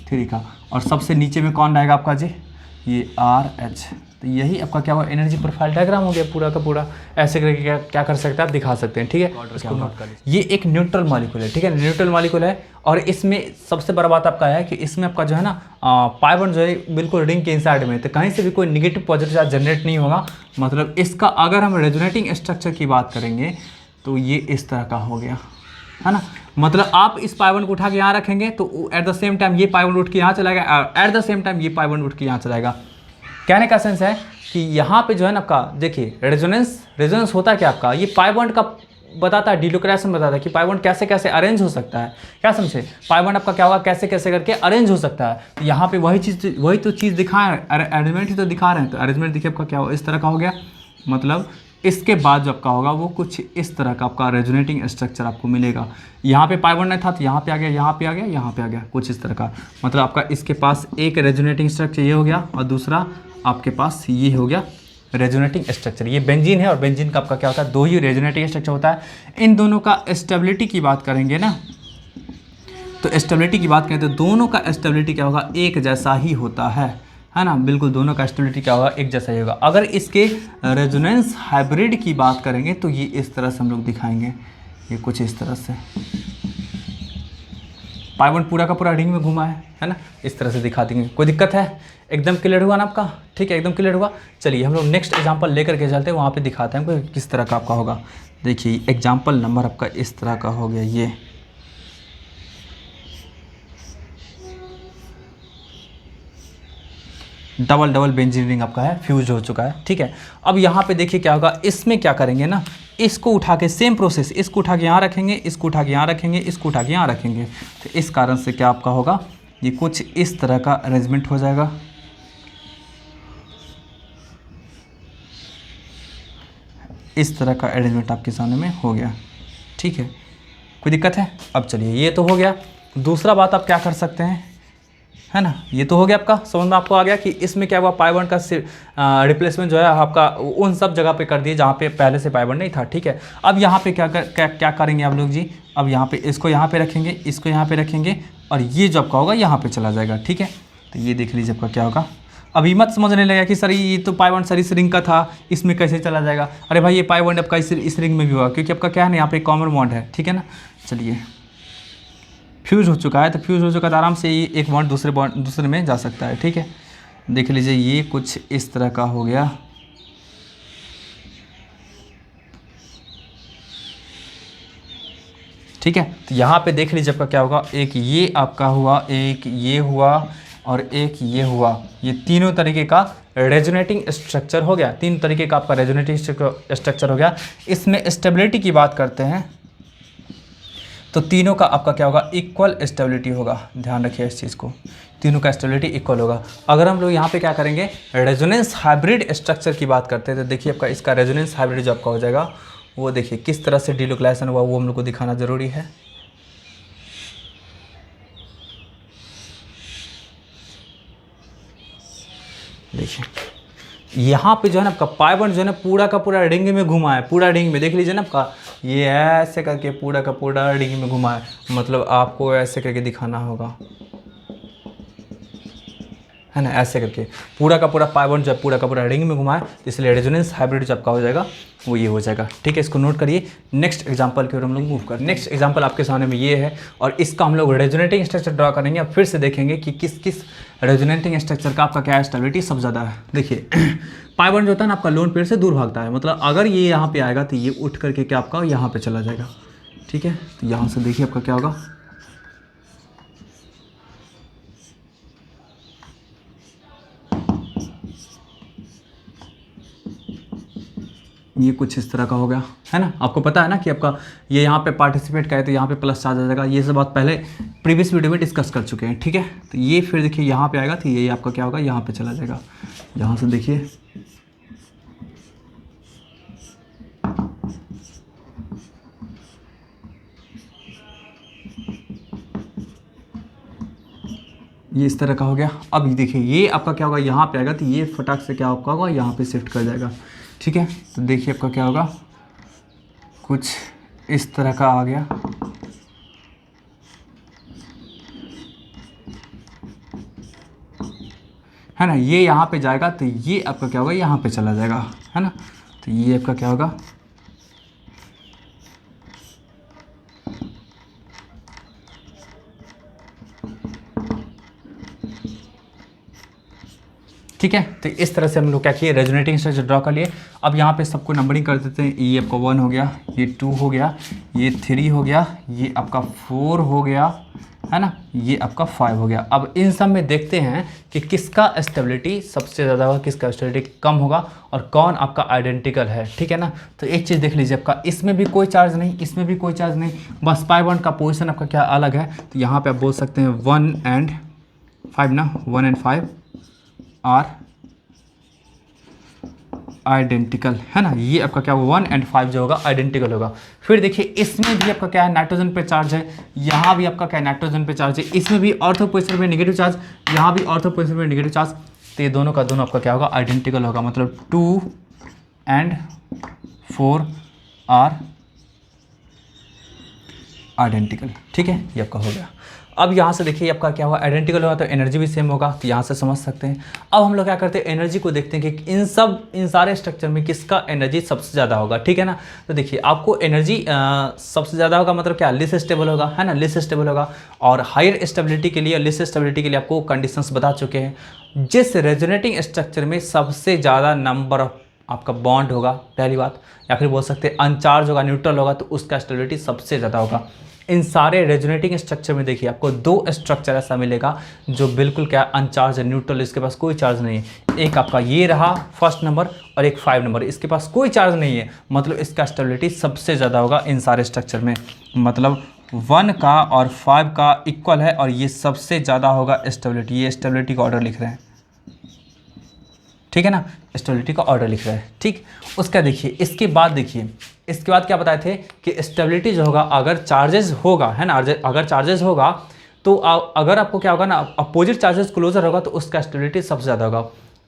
3 का। और सबसे नीचे में कौन रहेगा आपका जी, ये RH, तो यही आपका क्या हुआ, एनर्जी प्रोफाइल डायग्राम हो गया पूरा का पूरा। ऐसे करके क्या कर सकते हैं आप, दिखा सकते हैं, ठीक है। इसको नोट कर लीजिए। ये एक न्यूट्रल मॉलिक्यूल है, ठीक है, न्यूट्रल मॉलिक्यूल है। और इसमें सबसे बड़ा बात आपका है कि इसमें आपका जो है ना पाई बॉन्ड जो है बिल्कुल रिंग के इनसाइड में, तो कहीं से भी कोई निगेटिव पॉजिटिव चार्ज जनरेट नहीं होगा। मतलब इसका अगर हम रेजोनेटिंग स्ट्रक्चर की बात करेंगे तो ये इस तरह का हो गया, है ना। मतलब आप इस पाई बॉन्ड को उठा के यहाँ रखेंगे तो एट द सेम टाइम ये पाई बॉन्ड उठ के यहाँ चला जाएगा, एट द सेम टाइम ये पाई बॉन्ड उठ के यहाँ चला जाएगा। कहने का सेंस है कि यहाँ पे जो है ना आपका देखिए रेजोनेंस होता है क्या आपका, ये पाई बॉन्ड का बताता है, डिलोक्रेशन बताता है कि पाई बॉन्ड कैसे कैसे अरेंज हो सकता है। क्या समझे, पाई बॉन्ड आपका क्या होगा, कैसे कैसे करके अरेंज हो सकता है। तो यहाँ पे वही तो चीज़ दिखाए, अरेंजमेंट ही तो दिखा रहे हैं। तो अरेंजमेंट देखिए आपका क्या हो, इस तरह का हो गया। मतलब इसके बाद जो आपका होगा वो कुछ इस तरह का आपका रेजोनेटिंग स्ट्रक्चर आपको मिलेगा। यहाँ पे पाई बॉन्ड नहीं था तो यहाँ पे आ गया, यहाँ पे आ गया, यहाँ पे आ गया, कुछ इस तरह का। मतलब आपका इसके पास एक रेजोनेटिंग स्ट्रक्चर ये हो गया और दूसरा आपके पास ये हो गया रेजोनेटिंग स्ट्रक्चर। ये बेंजीन है और बेंजीन का आपका क्या होता है, दो ही रेजोनेटिंग स्ट्रक्चर होता है। इन दोनों का स्टेबिलिटी की बात करेंगे ना, तो स्टेबिलिटी की बात करें तो दोनों का स्टेबिलिटी क्या होगा, एक जैसा ही होता है ना। बिल्कुल दोनों का स्टेबिलिटी क्या होगा, एक जैसा ही होगा। अगर इसके रेजोनेंस हाइब्रिड की बात करेंगे तो ये इस तरह से हम लोग दिखाएंगे, ये कुछ इस तरह से। पाई बॉन्ड पूरा का पूरा रिंग में घुमा है ना, इस तरह से दिखा देंगे। कोई दिक्कत है, एकदम क्लियर हुआ ना आपका, ठीक है, एकदम क्लियर हुआ। चलिए हम लोग नेक्स्ट एग्जांपल लेकर के चलते हैं, वहाँ पे दिखाते हैं कि किस तरह का आपका होगा। देखिए एग्जांपल नंबर आपका इस तरह का हो गया, ये डबल बेंजीन रिंग आपका है, फ्यूज हो चुका है, ठीक है। अब यहाँ पे देखिए क्या होगा, इसमें क्या करेंगे ना, इसको उठा के सेम प्रोसेस, इसको उठा के यहाँ रखेंगे, इसको उठा के यहाँ रखेंगे, इसको उठा के यहाँ रखेंगे। तो इस कारण से क्या आपका होगा, ये कुछ इस तरह का अरेंजमेंट हो जाएगा। इस तरह का अरेंजमेंट आपके सामने में हो गया, ठीक है। कोई दिक्कत है। अब चलिए ये तो हो गया। दूसरा बात आप क्या कर सकते हैं, है ना, ये तो हो गया आपका, समझ में आपको आ गया कि इसमें क्या हुआ, पाई बॉन्ड का रिप्लेसमेंट जो है आपका उन सब जगह पे कर दिए जहाँ पे पहले से पाई बॉन्ड नहीं था, ठीक है। अब यहाँ पे क्या करेंगे आप लोग जी, अब यहाँ पे इसको यहाँ पे रखेंगे, इसको यहाँ पे रखेंगे और ये जो आपका होगा यहाँ पे चला जाएगा, ठीक है। तो ये देख लीजिए आपका क्या होगा। अभी मत समझने लगा कि सर ये तो पाई बॉन्ड सर इस रिंग का था, इसमें कैसे चला जाएगा। अरे भाई ये पाई बॉन्ड आपका इस रिंग में भी होगा, क्योंकि आपका क्या है ना, यहाँ पे कॉमन बॉन्ड है, ठीक है ना। चलिए फ्यूज़ हो चुका है, तो फ्यूज़ हो चुका है तो आराम से ये एक बॉन्ड दूसरे में जा सकता है, ठीक है। देख लीजिए ये कुछ इस तरह का हो गया। ठीक है, तो यहाँ पे देख लीजिए आपका क्या होगा, एक ये आपका हुआ, एक ये हुआ और एक ये हुआ। ये तीनों तरीके का रेजोनेटिंग स्ट्रक्चर हो गया, तीन तरीके का आपका रेजोनेटिंग स्ट्रक्चर हो गया। इसमें स्टेबिलिटी की बात करते हैं तो तीनों का आपका क्या होगा, इक्वल स्टेबिलिटी होगा। ध्यान रखिए इस चीज़ को, तीनों का स्टेबिलिटी इक्वल होगा। अगर हम लोग यहाँ पे क्या करेंगे, रेजोनेंस हाइब्रिड स्ट्रक्चर की बात करते हैं तो देखिए आपका इसका रेजोनेंस हाइब्रिड जो आपका हो जाएगा, वो देखिए किस तरह से डिलोक्लाइजेशन हुआ, वो हम लोग को दिखाना ज़रूरी है। देखिए यहाँ पे जो है ना आपका पाई बॉन्ड जो है ना पूरा का पूरा रिंग में घुमा है, पूरा रिंग में देख लीजिए ना आपका, ये ऐसे करके पूरा का पूरा रिंग में घुमा है। मतलब आपको ऐसे करके दिखाना होगा, है ना, ऐसे करके पूरा का पूरा पाई बॉन्ड जो पूरा का पूरा रिंग में घुमा है, इसलिए रेजोनेंस हाइब्रिड जो आपका हो जाएगा वो ये हो जाएगा, ठीक है। इसको नोट करिए। नेक्स्ट एग्जांपल की ओर हम लोग मूव करते हैं। नेक्स्ट एग्जांपल आपके सामने में ये है और इसका हम लोग रेजोनेटिंग स्ट्रक्चर ड्रा करेंगे। अब फिर से देखेंगे कि किस किस रेजोनेटिंग स्ट्रक्चर का आपका क्या स्टेबिलिटी सबसे ज़्यादा है। देखिए पाई बॉन्ड जो होता है ना आपका लोन पेयर से दूर भागता है, मतलब अगर ये यहाँ पे आएगा तो ये उठ करके क्या आपका यहाँ पे चला जाएगा, ठीक है। तो यहाँ से देखिए आपका क्या होगा, ये कुछ इस तरह का हो गया, है ना। आपको पता है ना कि आपका ये यहाँ पे पार्टिसिपेट करे तो यहाँ पे प्लस चार्ज आ जाएगा। ये सब बात पहले प्रीवियस वीडियो में डिस्कस कर चुके हैं, ठीक है। तो ये फिर देखिए यहाँ पे आएगा तो ये आपका क्या होगा, यहाँ पे चला जाएगा। यहाँ से देखिए ये इस तरह का हो गया। अब देखिए ये आपका क्या होगा, यहाँ पे आएगा तो ये फटाक से क्या आपका होगा, यहाँ पे शिफ्ट कर जाएगा, ठीक है। तो देखिए आपका क्या होगा, कुछ इस तरह का आ गया, है ना, ये यहाँ पे जाएगा तो ये आपका क्या होगा, यहाँ पे चला जाएगा, है ना। तो ये आपका क्या होगा, ठीक है। तो इस तरह से हम लोग क्या किए, रेजोनेटिंग स्ट्रक्चर ड्रॉ कर लिए। अब यहाँ पे सबको नंबरिंग कर देते हैं। ये आपका 1 हो गया, ये 2 हो गया, ये 3 हो गया, ये आपका 4 हो गया, है ना, ये आपका 5 हो गया। अब इन सब में देखते हैं कि किसका स्टेबिलिटी सबसे ज़्यादा होगा, किसका स्टेबिलिटी कम होगा और कौन आपका आइडेंटिकल है, ठीक है ना। तो एक चीज़ देख लीजिए, आपका इसमें भी कोई चार्ज नहीं, इसमें भी कोई चार्ज नहीं, बस पाई बॉन्ड का पोजीशन आपका क्या अलग है। तो यहाँ पे आप बोल सकते हैं 1 and 5 ना, 1 and 5 आर आइडेंटिकल, है ना। ये आपका क्या होगा, 1 and 5 जो होगा आइडेंटिकल होगा। फिर देखिए इसमें भी आपका क्या है, नाइट्रोजन पे चार्ज है, यहाँ भी आपका क्या है, नाइट्रोजन पे चार्ज है, इसमें भी ऑर्थो पोजीशन पे नेगेटिव चार्ज, यहाँ भी ऑर्थो पोजीशन पे नेगेटिव चार्ज। तो ये दोनों का दोनों आपका क्या होगा, आइडेंटिकल होगा, मतलब 2 and 4 आर आइडेंटिकल, ठीक है, ये आपका हो गया। अब यहाँ से देखिए आपका क्या हुआ, आइडेंटिकल होगा तो एनर्जी भी सेम होगा, तो यहाँ से समझ सकते हैं। अब हम लोग क्या करते हैं, एनर्जी को देखते हैं कि इन सारे स्ट्रक्चर में किसका एनर्जी सबसे ज़्यादा होगा, ठीक है ना। तो देखिए आपको एनर्जी सबसे ज़्यादा होगा, मतलब क्या, लिस्ट स्टेबल होगा, है ना, लिस्ट स्टेबल होगा। और हायर स्टेबिलिटी के लिए, लिस्ट स्टेबिलिटी के लिए आपको कंडीशंस बता चुके हैं। जिस रेजोनेटिंग स्ट्रक्चर में सबसे ज़्यादा नंबर ऑफ आपका बॉन्ड होगा, पहली बात, या फिर बोल सकते हैं अनचार्ज होगा, न्यूट्रल होगा, तो उसका स्टेबिलिटी सबसे ज़्यादा होगा। इन सारे रेजोनेटिंग स्ट्रक्चर में देखिए आपको 2 स्ट्रक्चर ऐसा मिलेगा जो बिल्कुल क्या अनचार्ज है, न्यूट्रल, इसके पास कोई चार्ज नहीं है। एक आपका ये रहा फर्स्ट नंबर और एक 5 नंबर, इसके पास कोई चार्ज नहीं है, मतलब इसका स्टेबिलिटी सबसे ज़्यादा होगा इन सारे स्ट्रक्चर में। मतलब 1 का और 5 का इक्वल है और ये सबसे ज़्यादा होगा स्टेबिलिटी। ये स्टेबिलिटी का ऑर्डर लिख रहे हैं, ठीक है ना, स्टेबिलिटी का ऑर्डर लिख रहा है, ठीक। उसका देखिए इसके बाद, देखिए इसके बाद क्या बताए थे कि स्टेबिलिटी जो होगा, अगर चार्जेस होगा, है ना, अगर चार्जेस होगा तो अगर आपको क्या होगा ना, अपोजिट चार्जेस क्लोजर होगा तो उसका स्टेबिलिटी सबसे ज़्यादा होगा,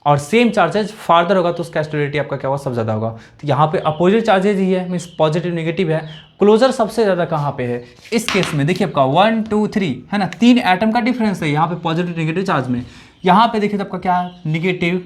और सेम चार्जेस फार्दर होगा तो उसका स्टेबिलिटी आपका क्या होगा, सबसे ज़्यादा होगा। तो यहाँ पे अपोजिट चार्जेस ही है, मीन्स पॉजिटिव नेगेटिव है, क्लोजर सबसे ज़्यादा कहाँ पे है, इस केस में देखिए आपका 1 2 3, है ना, 3 एटम का डिफरेंस है यहाँ पे पॉजिटिव नेगेटिव चार्ज में। यहाँ पे देखिए तो आपका क्या है, निगेटिव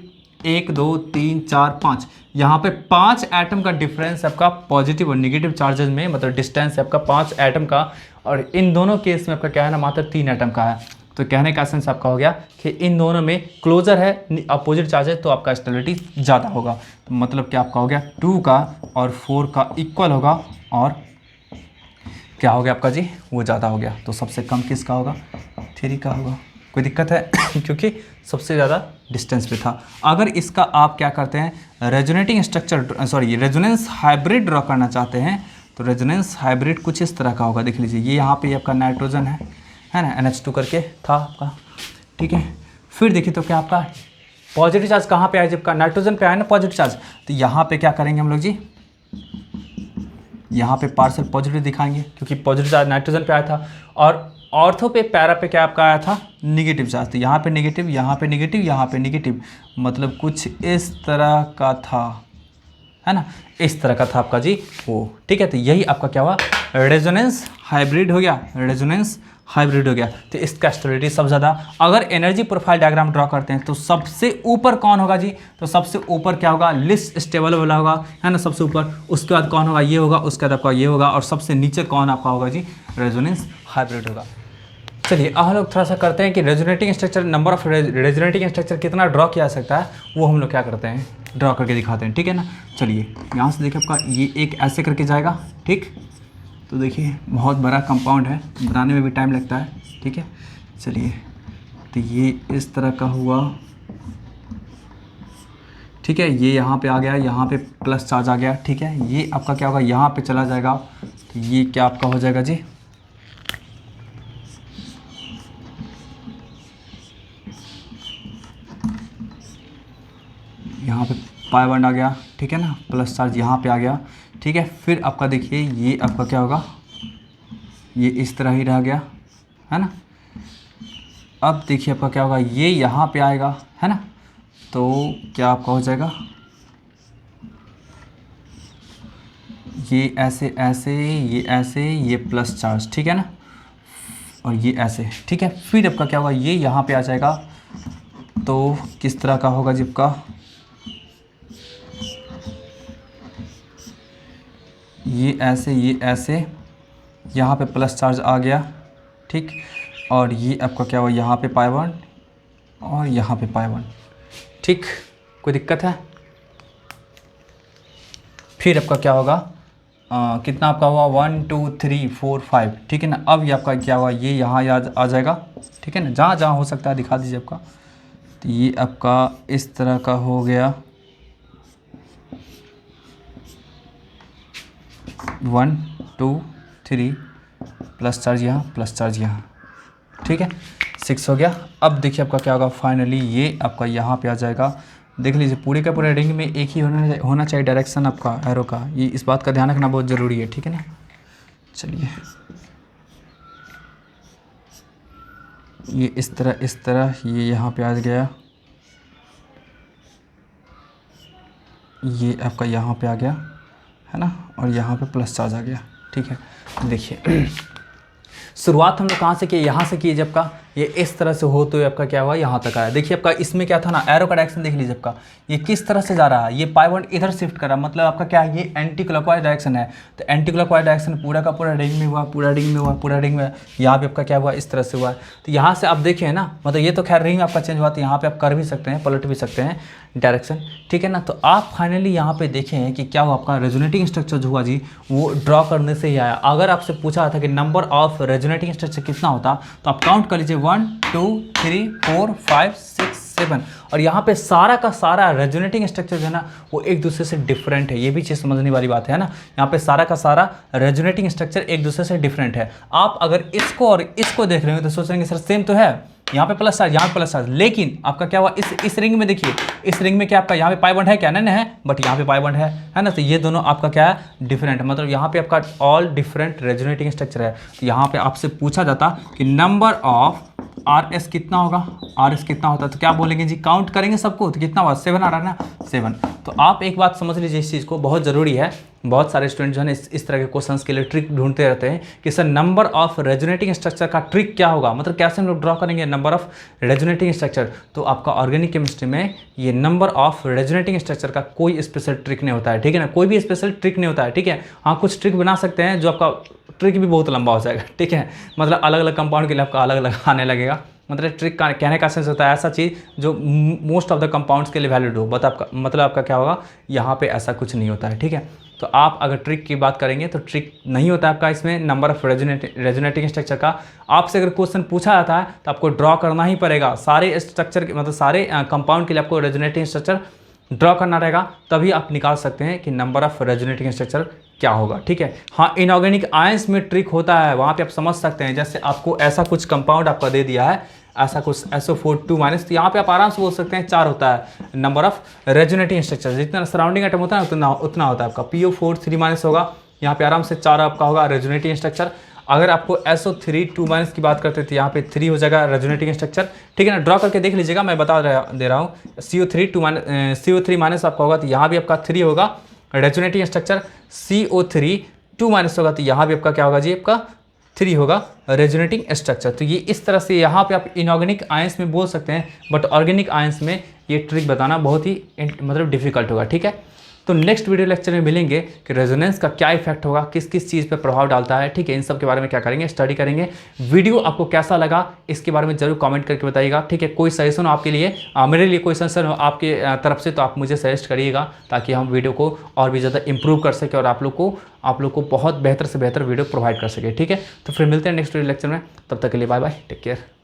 1 2 3 4 5, यहाँ पे 5 एटम का डिफरेंस आपका पॉजिटिव और नेगेटिव चार्जेस में, मतलब डिस्टेंस है आपका 5 एटम का, और इन दोनों केस में आपका क्या है ना, मात्र 3 एटम का है। तो कहने का सेंस आपका हो गया कि इन दोनों में क्लोजर है, अपोजिट चार्जेस, तो आपका स्टेबिलिटी ज़्यादा होगा। तो मतलब क्या आपका हो गया, 2 का और 4 का इक्वल होगा, और क्या हो गया आपका जी, वो ज़्यादा हो गया। तो सबसे कम किसका होगा, 3 का होगा। कोई दिक्कत है क्योंकि सबसे ज़्यादा डिस्टेंस पे था। अगर इसका आप क्या करते हैं, resonating structure, sorry resonance hybrid draw करना चाहते हैं, तो रेजोनेंस हाइब्रिड कुछ इस तरह का होगा। देख लीजिए ये यहाँ पे आपका नाइट्रोजन है ना, NH2 करके था आपका, ठीक है। फिर देखिए तो क्या आपका पॉजिटिव चार्ज कहाँ पे आया, जब का नाइट्रोजन पे आया ना पॉजिटिव चार्ज, तो यहाँ पे क्या करेंगे हम लोग जी, यहाँ पे पार्शियल पॉजिटिव दिखाएंगे, क्योंकि पॉजिटिव चार्ज नाइट्रोजन पे आया था, और ऑर्थो पे पैरा पे क्या आपका आया था, निगेटिव चार्ज। तो यहाँ पे निगेटिव, यहाँ पे निगेटिव, यहाँ पे निगेटिव, मतलब कुछ इस तरह का था, है ना, इस तरह का था आपका जी वो, ठीक है। तो यही आपका क्या हुआ, रेजोनेंस हाइब्रिड हो गया, रेजोनेंस हाइब्रिड हो गया। तो इसका स्टेबिलिटी सबसे ज़्यादा। अगर एनर्जी प्रोफाइल डायग्राम ड्रॉ करते हैं तो सबसे ऊपर कौन होगा जी, तो सबसे ऊपर क्या होगा, लिस्ट स्टेबल वाला होगा, है ना, सबसे ऊपर। उसके बाद कौन होगा, ये होगा, उसके बाद आपका ये होगा, और सबसे नीचे कौन आपका होगा जी, रेजोनेंस हाइब्रिड होगा। चलिए अब हम लोग थोड़ा सा करते हैं कि resonating structure, number of resonating structure कितना ड्रॉ किया जा सकता है, वो हम लोग क्या करते हैं, ड्रॉ करके दिखाते हैं, ठीक है ना। चलिए यहाँ से देखिए आपका ये एक ऐसे करके जाएगा, ठीक। तो देखिए बहुत बड़ा कंपाउंड है, बनाने में भी टाइम लगता है, ठीक है। चलिए तो ये इस तरह का हुआ, ठीक है। ये यहाँ पे आ गया, यहाँ पे प्लस चार्ज आ गया, ठीक है। ये आपका क्या होगा, यहाँ पे चला जाएगा, तो ये क्या आपका हो जाएगा जी, यहाँ पे पाई बॉन्ड आ गया, ठीक है ना, प्लस चार्ज यहाँ पे आ गया, ठीक है। फिर आपका देखिए ये आपका क्या होगा, ये इस तरह ही रह गया, है ना। अब देखिए आपका क्या होगा, ये यहाँ पे आएगा, है ना, तो क्या आपका हो जाएगा, ये ऐसे ऐसे, ये ऐसे, ये प्लस चार्ज, ठीक है ना, और ये ऐसे, ठीक है। फिर आपका क्या होगा, ये यहाँ पे आ जाएगा, तो किस तरह का होगा जी आपका, ये ऐसे यहाँ पे प्लस चार्ज आ गया, ठीक। और ये आपका क्या हुआ, यहाँ पे पाई बॉन्ड और यहाँ पे पाई बॉन्ड, ठीक। कोई दिक्कत है? फिर आपका क्या होगा, कितना आपका हुआ 1 2 3 4 5, ठीक है ना। अब ये आपका क्या हुआ, ये यहाँ आ जाएगा, ठीक है ना। जहाँ जहाँ हो सकता है दिखा दीजिए आपका। तो ये आपका इस तरह का हो गया 1 2 3 प्लस चार्ज यहाँ, प्लस चार्ज यहाँ, ठीक है। 6 हो गया। अब देखिए आपका क्या होगा, फाइनली ये आपका यहाँ पे आ जाएगा। देख लीजिए पूरे का पूरे रिंग में एक ही होना चाहिए डायरेक्शन आपका एरो का, ये इस बात का ध्यान रखना बहुत ज़रूरी है, ठीक है ना। चलिए ये इस तरह ये यहाँ पे आ गया, ये आपका यहाँ पे आ गया है ना, और यहाँ पे प्लस चार्ज आ गया, ठीक है। देखिए शुरुआत हम लोग कहाँ से किए, यहाँ से किए जब का ये इस तरह से हो तो आपका क्या हुआ, यहाँ तक आया। देखिए आपका इसमें क्या था ना, एरो का डायरेक्शन देख लीजिए आपका ये किस तरह से जा रहा है, ये पाई बॉन्ड इधर शिफ्ट कर रहा है, मतलब आपका क्या है, ये एंटी क्लॉकवाइज डायरेक्शन है। तो एंटी क्लॉकवाइज डायरेक्शन पूरा का पूरा रिंग में हुआ, पूरा रिंग में हुआ, पूरा रिंग में, यहाँ पे आपका क्या हुआ, इस तरह से हुआ है। तो यहाँ से आप देखिए ना, मतलब ये तो खैर रिंग आपका चेंज हुआ, तो यहाँ पे आप कर भी सकते हैं, पलट भी सकते हैं डायरेक्शन, ठीक है ना। तो आप फाइनली यहाँ पे देखें कि क्या हुआ, आपका रेजोनेटिंग स्ट्रक्चर जो हुआ जी वो ड्रॉ करने से ही आया। अगर आपसे पूछा था कि नंबर ऑफ रेजोनेटिंग स्ट्रक्चर कितना होता, तो आप काउंट कर लीजिए 1 2 3 4 5 6 7, और यहाँ पे सारा का सारा रेजोनेटिंग स्ट्रक्चर जो है ना वो एक दूसरे से डिफरेंट है। ये भी चीज़ समझने वाली बात है ना, यहाँ पे सारा का सारा रेजोनेटिंग स्ट्रक्चर एक दूसरे से डिफरेंट है। आप अगर इसको और इसको देख रहे हो तो सोच रहे सर सेम तो है, यहाँ पे प्लस चार्ज, यहाँ पे प्लस चार्ज, लेकिन आपका क्या हुआ, इस रिंग में देखिए, इस रिंग में क्या आपका यहाँ पे पाई बॉन्ड है क्या, नहीं है, बट यहाँ पे पाई बॉन्ड है ना। तो ये दोनों आपका क्या है, डिफरेंट है, मतलब यहाँ पे आपका ऑल डिफरेंट रेजोनेटिंग स्ट्रक्चर है। तो यहाँ पे आपसे पूछा जाता कि नंबर ऑफ RS कितना होगा, RS कितना होता है, तो क्या बोलेंगे जी, काउंट करेंगे सबको, तो कितना हुआ 7 आ रहा है ना, 7। तो आप एक बात समझ लीजिए इस चीज़ को, बहुत ज़रूरी है। बहुत सारे स्टूडेंट जो है इस तरह के क्वेश्चंस के लिए ट्रिक ढूंढते रहते हैं कि sir number of resonating structure का ट्रिक क्या होगा, मतलब कैसे हम लोग ड्रॉ करेंगे नंबर ऑफ रेजोनेटिंग स्ट्रक्चर। तो आपका ऑर्गेनिक केमिस्ट्री में ये नंबर ऑफ रेजोनेटिंग स्ट्रक्चर का कोई स्पेशल ट्रिक नहीं होता है, ठीक है ना, कोई भी स्पेशल ट्रिक नहीं होता है, ठीक है। हाँ कुछ ट्रिक बना सकते हैं जो आपका ट्रिक भी बहुत लंबा हो जाएगा, ठीक है, मतलब अलग अलग कंपाउंड के लिए आपका अलग अलग आने लगेगा। मतलब ट्रिक का कहने का सेंस होता है ऐसा चीज़ जो मोस्ट ऑफ द कंपाउंड्स के लिए वैलिड हो, बट आपका मतलब आपका क्या होगा, यहाँ पे ऐसा कुछ नहीं होता है, ठीक है। तो आप अगर ट्रिक की बात करेंगे तो ट्रिक नहीं होता है आपका इसमें नंबर ऑफ रेजोनेटिंग स्ट्रक्चर का। आपसे अगर क्वेश्चन पूछा जाता है तो आपको ड्रॉ करना ही पड़ेगा सारे स्ट्रक्चर के, मतलब सारे कंपाउंड के लिए आपको रेजोनेटिंग स्ट्रक्चर ड्रॉ करना रहेगा, तभी आप निकाल सकते हैं कि नंबर ऑफ रेजोनेटिंग स्ट्रक्चर क्या होगा, ठीक है। हाँ इनऑर्गेनिक आयंस में ट्रिक होता है, वहाँ पे आप समझ सकते हैं, जैसे आपको ऐसा कुछ कंपाउंड आपका दे दिया है, ऐसा कुछ SO4 2-, तो यहाँ पे आप आराम से बोल सकते हैं 4 होता है नंबर ऑफ रेजोनेटिंग स्ट्रक्चर। जितना सराउंडिंग एटम होता है ना उतना होता है आपका। PO4 3- होगा, यहाँ पे आराम से 4 आपका होगा रेजोनेटिंग स्ट्रक्चर। अगर आपको SO3 2- की बात करते थे, यहाँ पे 3 हो जाएगा रेजोनेटिंग स्ट्रक्चर, ठीक है ना। ड्रॉ करके देख लीजिएगा, मैं दे रहा हूँ। CO3 आपका होगा तो यहाँ भी आपका 3 होगा रेजोनेटिंग स्ट्रक्चर। CO3 2- होगा तो यहाँ भी आपका क्या होगा जी, आपका 3 होगा रेजोनेटिंग स्ट्रक्चर। तो ये इस तरह से यहाँ पे आप इनऑर्गेनिक आयंस में बोल सकते हैं, बट ऑर्गेनिक आयंस में ये ट्रिक बताना बहुत ही मतलब डिफिकल्ट होगा, ठीक है। तो नेक्स्ट वीडियो लेक्चर में मिलेंगे कि रेजोनेंस का क्या इफेक्ट होगा, किस किस चीज़ पे प्रभाव डालता है, ठीक है। इन सब के बारे में क्या करेंगे, स्टडी करेंगे। वीडियो आपको कैसा लगा इसके बारे में जरूर कमेंट करके बताइएगा, ठीक है। कोई सजेशन हो आपके लिए, मेरे लिए कोई सजेशन हो आपके तरफ से, तो आप मुझे सजेस्ट करिएगा, ताकि हम वीडियो को और भी ज़्यादा इंप्रूव कर सकें और आप लोग को बहुत बेहतर से बेहतर वीडियो प्रोवाइड कर सके, ठीक है। तो फिर मिलते हैं नेक्स्ट वीडियो लेक्चर में, तब तक के लिए बाय बाय, टेक केयर।